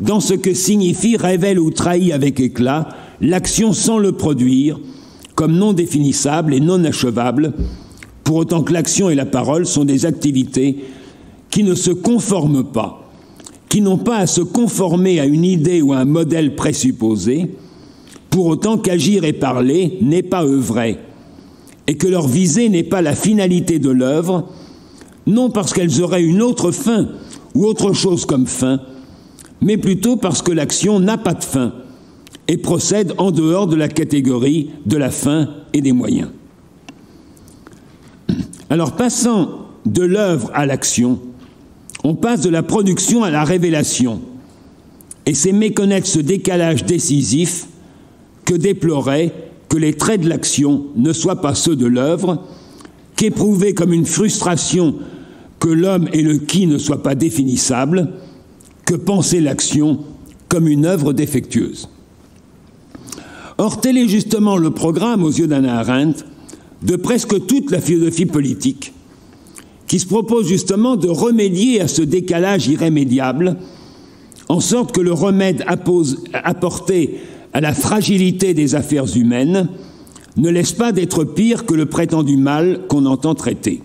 Speaker 3: dans ce que signifie, révèle ou trahit avec éclat l'action sans le produire, comme non définissable et non achevable, pour autant que l'action et la parole sont des activités qui ne se conforment pas, qui n'ont pas à se conformer à une idée ou à un modèle présupposé, pour autant qu'agir et parler n'est pas œuvrer, et que leur visée n'est pas la finalité de l'œuvre, non parce qu'elles auraient une autre fin ou autre chose comme fin, mais plutôt parce que l'action n'a pas de fin et procède en dehors de la catégorie de la fin et des moyens. Alors, passant de l'œuvre à l'action, on passe de la production à la révélation, et c'est méconnaître ce décalage décisif que déplorait que les traits de l'action ne soient pas ceux de l'œuvre, qu'éprouver comme une frustration que l'homme et le qui ne soient pas définissables, que penser l'action comme une œuvre défectueuse. Or, tel est justement le programme, aux yeux d'Hannah Arendt, de presque toute la philosophie politique, qui se propose justement de remédier à ce décalage irrémédiable, en sorte que le remède apporté à la fragilité des affaires humaines ne laisse pas d'être pire que le prétendu mal qu'on entend traiter.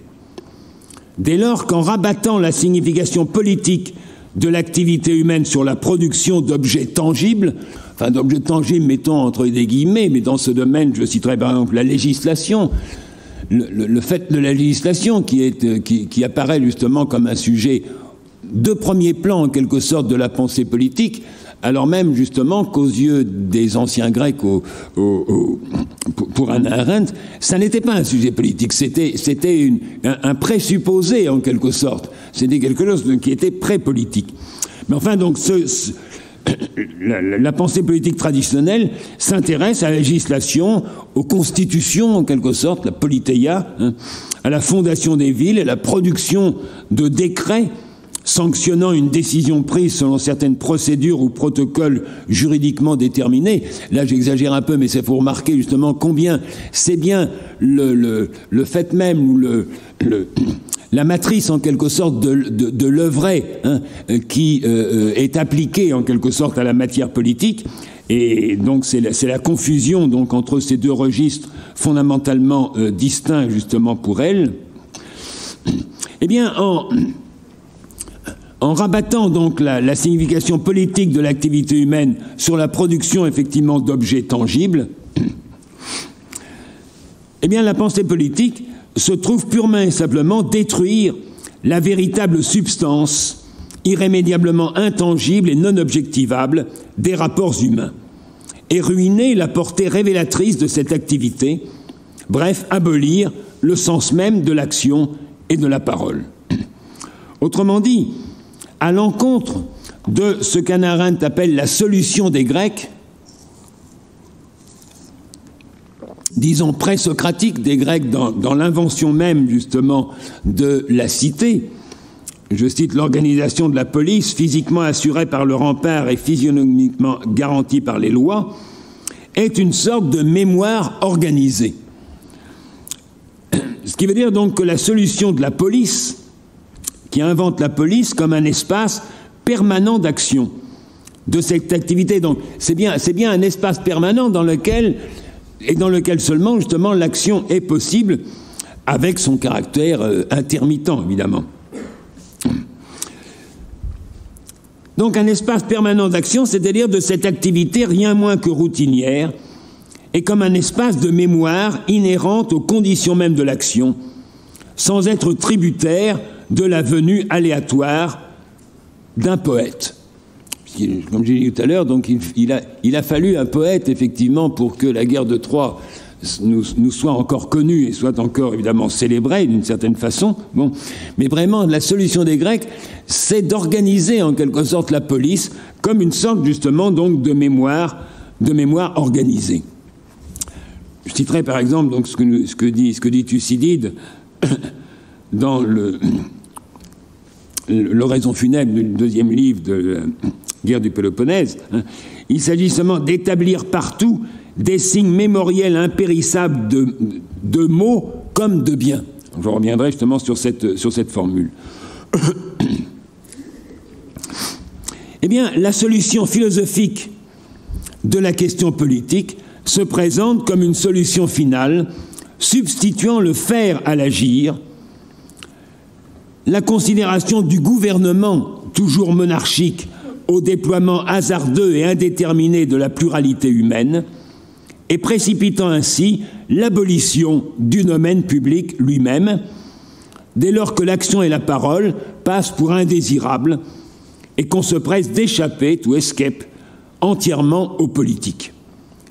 Speaker 3: Dès lors qu'en rabattant la signification politique de l'activité humaine sur la production d'objets tangibles, enfin d'objets tangibles mettons entre des guillemets, mais dans ce domaine je citerai par exemple la législation, le fait de la législation qui apparaît justement comme un sujet de premier plan en quelque sorte de la pensée politique, alors même justement qu'aux yeux des anciens Grecs, pour Hannah Arendt, ça n'était pas un sujet politique, c'était un présupposé en quelque sorte, c'était quelque chose qui était pré-politique. Mais enfin donc la pensée politique traditionnelle s'intéresse à la législation, aux constitutions en quelque sorte, la politeia, à la fondation des villes, à la production de décrets sanctionnant une décision prise selon certaines procédures ou protocoles juridiquement déterminés. Là, j'exagère un peu, mais c'est pour remarquer justement combien c'est bien le fait même, ou la matrice en quelque sorte de l'œuvret qui est appliquée en quelque sorte à la matière politique. Et donc c'est la confusion donc entre ces deux registres fondamentalement distincts justement pour elle. Eh bien, en rabattant donc la signification politique de l'activité humaine sur la production effectivement d'objets tangibles, eh bien la pensée politique se trouve purement et simplement détruire la véritable substance irrémédiablement intangible et non objectivable des rapports humains, et ruiner la portée révélatrice de cette activité, bref, abolir le sens même de l'action et de la parole. Autrement dit, à l'encontre de ce qu'Hannah Arendt appelle la solution des Grecs, disons, présocratique des Grecs dans l'invention même, justement, de la cité. Je cite: l'organisation de la police, physiquement assurée par le rempart et physionomiquement garantie par les lois, est une sorte de mémoire organisée. Ce qui veut dire donc que la solution de la police, qui invente la police comme un espace permanent d'action de cette activité, donc c'est bien un espace permanent dans lequel seulement justement l'action est possible, avec son caractère intermittent évidemment. Donc un espace permanent d'action, c'est-à-dire de cette activité rien moins que routinière, et comme un espace de mémoire inhérente aux conditions mêmes de l'action, sans être tributaire de la venue aléatoire d'un poète. Comme j'ai dit tout à l'heure, donc il a fallu un poète, effectivement, pour que la guerre de Troie nous soit encore connue et soit encore, évidemment, célébrée d'une certaine façon. Bon. Mais vraiment, la solution des Grecs, c'est d'organiser, en quelque sorte, la police comme une sorte, justement, donc, de mémoire organisée. Je citerai, par exemple, donc, ce que dit Thucydide dans l'oraison funèbre du deuxième livre de la guerre du Péloponnèse. Il s'agit seulement d'établir partout des signes mémoriels impérissables de mots comme de biens. Je reviendrai justement sur cette formule. Eh bien, la solution philosophique de la question politique se présente comme une solution finale, substituant le faire à l'agir, la considération du gouvernement, toujours monarchique, au déploiement hasardeux et indéterminé de la pluralité humaine, et précipitant ainsi l'abolition du domaine public lui-même, dès lors que l'action et la parole passent pour indésirables et qu'on se presse d'échapper, to escape, entièrement aux politiques,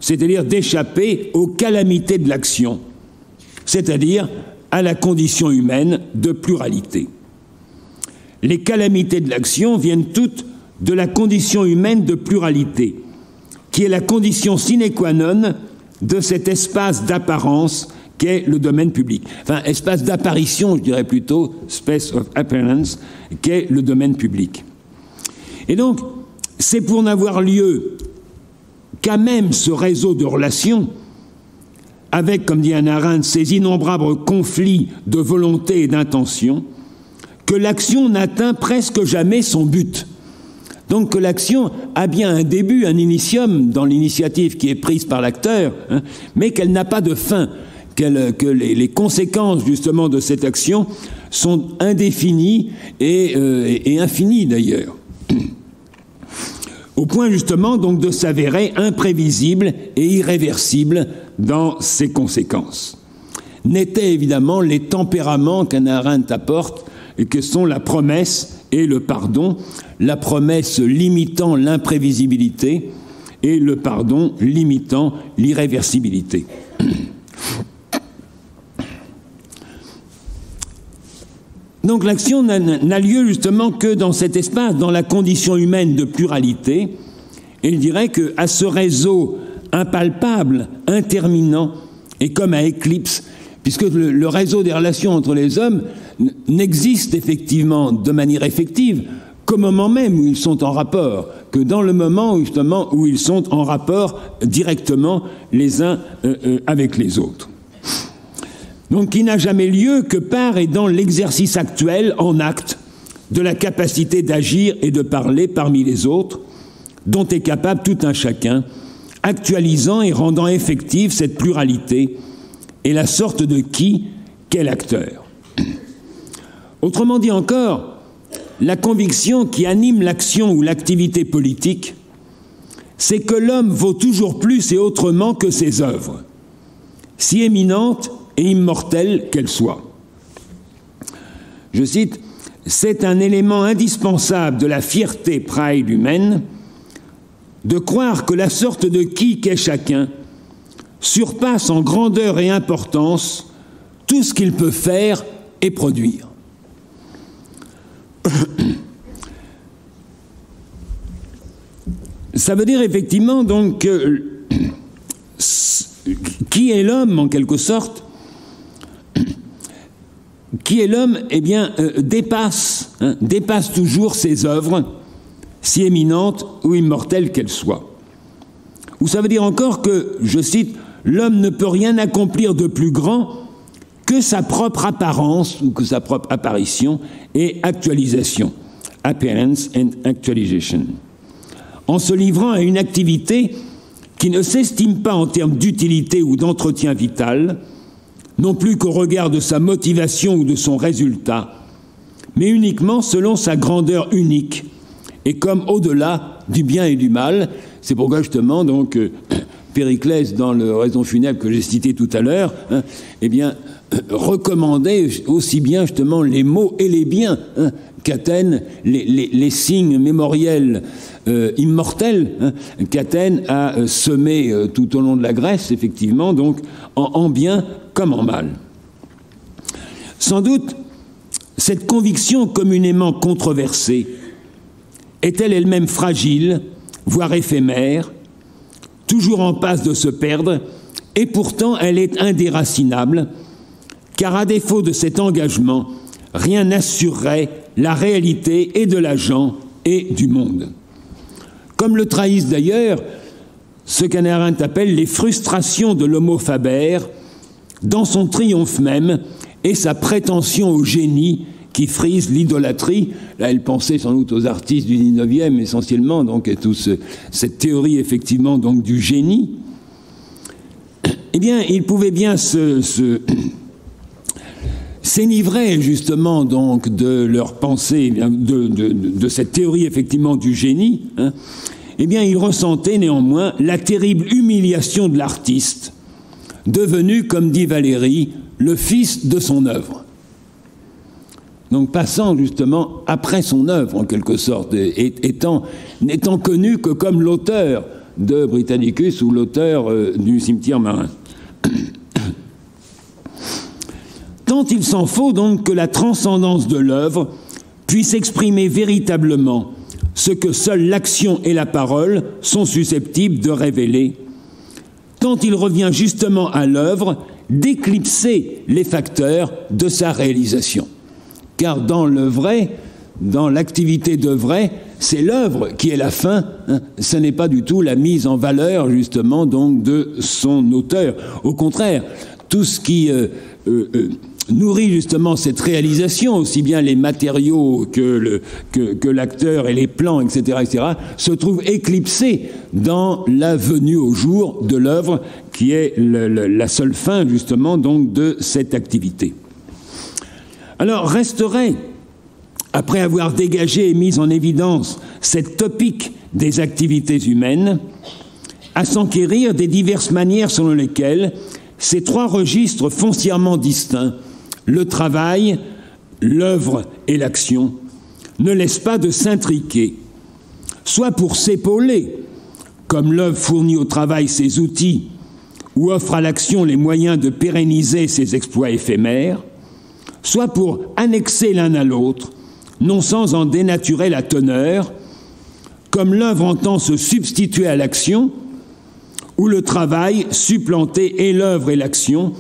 Speaker 3: c'est-à-dire d'échapper aux calamités de l'action, c'est-à-dire à la condition humaine de pluralité. Les calamités de l'action viennent toutes de la condition humaine de pluralité, qui est la condition sine qua non de cet espace d'apparence qu'est le domaine public. Enfin, espace d'apparition, je dirais plutôt, space of appearance, qu'est le domaine public. Et donc, c'est pour n'avoir lieu qu'à même ce réseau de relations, avec, comme dit Hannah Arendt, ces innombrables conflits de volonté et d'intention, que l'action n'atteint presque jamais son but. Donc que l'action a bien un début, un initium dans l'initiative qui est prise par l'acteur, mais qu'elle n'a pas de fin, que les conséquences justement de cette action sont indéfinies et infinies d'ailleurs, au point justement donc de s'avérer imprévisible et irréversible dans ses conséquences. N'étaient évidemment les tempéraments qu'Hannah Arendt apporte, et que sont la promesse et le pardon, la promesse limitant l'imprévisibilité et le pardon limitant l'irréversibilité. Donc l'action n'a lieu justement que dans cet espace, dans la condition humaine de pluralité, et il dirait qu'à ce réseau impalpable, interminant, et comme à éclipse, puisque le réseau des relations entre les hommes n'existe effectivement de manière effective qu'au moment même où ils sont en rapport, que dans le moment justement où ils sont en rapport directement les uns avec les autres. Donc qui n'a jamais lieu que par et dans l'exercice actuel, en acte, de la capacité d'agir et de parler parmi les autres, dont est capable tout un chacun, actualisant et rendant effective cette pluralité et la sorte de qui qu'est l'acteur. Autrement dit encore, la conviction qui anime l'action ou l'activité politique, c'est que l'homme vaut toujours plus et autrement que ses œuvres, si éminentes et immortelles qu'elles soient. Je cite, « C'est un élément indispensable de la fierté pride humaine de croire que la sorte de qui qu'est chacun surpasse en grandeur et importance tout ce qu'il peut faire et produire. » Ça veut dire effectivement donc Qui est l'homme, en quelque sorte? Qui est l'homme? Eh bien, dépasse toujours ses œuvres, si éminentes ou immortelles qu'elles soient. Ou ça veut dire encore que, je cite, « L'homme ne peut rien accomplir de plus grand que sa propre apparence ou que sa propre apparition et actualisation. » Appearance and actualization. En se livrant à une activité qui ne s'estime pas en termes d'utilité ou d'entretien vital, non plus qu'au regard de sa motivation ou de son résultat, mais uniquement selon sa grandeur unique et comme au-delà du bien et du mal. C'est pourquoi justement donc Périclès, dans le Raison funèbre que j'ai cité tout à l'heure, eh bien recommandait aussi bien justement les maux et les biens qu'Athènes, les signes mémoriels immortels qu'Athènes a semés tout au long de la Grèce, effectivement, donc en bien comme en mal. Sans doute, cette conviction communément controversée est-elle elle-même fragile, voire éphémère, toujours en passe de se perdre, et pourtant elle est indéracinable, car à défaut de cet engagement, rien n'assurerait la réalité et de l'agent et du monde. Comme le trahissent d'ailleurs ce qu'Hannah Arendt appelle les frustrations de l'homo faber, dans son triomphe même et sa prétention au génie qui frise l'idolâtrie. Là, elle pensait sans doute aux artistes du 19e essentiellement, donc, et toute cette théorie effectivement donc du génie. Eh bien, il pouvait bien s'enivrer justement donc de leur pensée, de cette théorie effectivement du génie. Eh bien, il ressentait néanmoins la terrible humiliation de l'artiste, devenu, comme dit Valéry, le fils de son œuvre. Donc passant justement après son œuvre, en quelque sorte, n'étant connu que comme l'auteur de Britannicus ou l'auteur du cimetière marin. Tant il s'en faut donc que la transcendance de l'œuvre puisse exprimer véritablement ce que seule l'action et la parole sont susceptibles de révéler, tant il revient justement à l'œuvre d'éclipser les facteurs de sa réalisation. Car dans le vrai, dans l'activité de vrai, c'est l'œuvre qui est la fin, ce n'est pas du tout la mise en valeur justement donc de son auteur. Au contraire, tout ce qui nourrit justement cette réalisation, aussi bien les matériaux que l'acteur et les plans, etc., se trouve éclipsé dans la venue au jour de l'œuvre qui est la seule fin justement donc de cette activité. Alors resterait, après avoir dégagé et mis en évidence cette topique des activités humaines, à s'enquérir des diverses manières selon lesquelles ces trois registres foncièrement distincts, le travail, l'œuvre et l'action, ne laissent pas de s'intriquer, soit pour s'épauler, comme l'œuvre fournit au travail ses outils ou offre à l'action les moyens de pérenniser ses exploits éphémères, soit pour annexer l'un à l'autre, non sans en dénaturer la teneur, comme l'œuvre entend se substituer à l'action, ou le travail supplanter et l'œuvre et l'action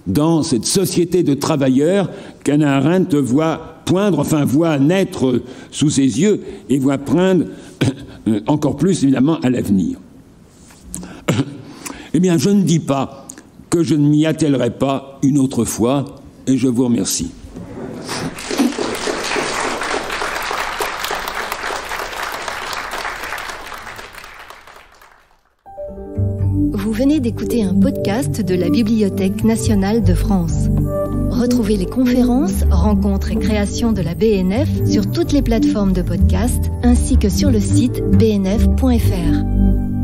Speaker 3: dans cette société de travailleurs qu'Hannah Arendt voit poindre, enfin voit naître sous ses yeux et voit poindre encore plus évidemment à l'avenir. Eh bien, je ne dis pas que je ne m'y attellerai pas une autre fois, et je vous remercie.
Speaker 1: Vous venez d'écouter un podcast de la Bibliothèque nationale de France. Retrouvez les conférences, rencontres et créations de la BNF sur toutes les plateformes de podcast ainsi que sur le site bnf.fr.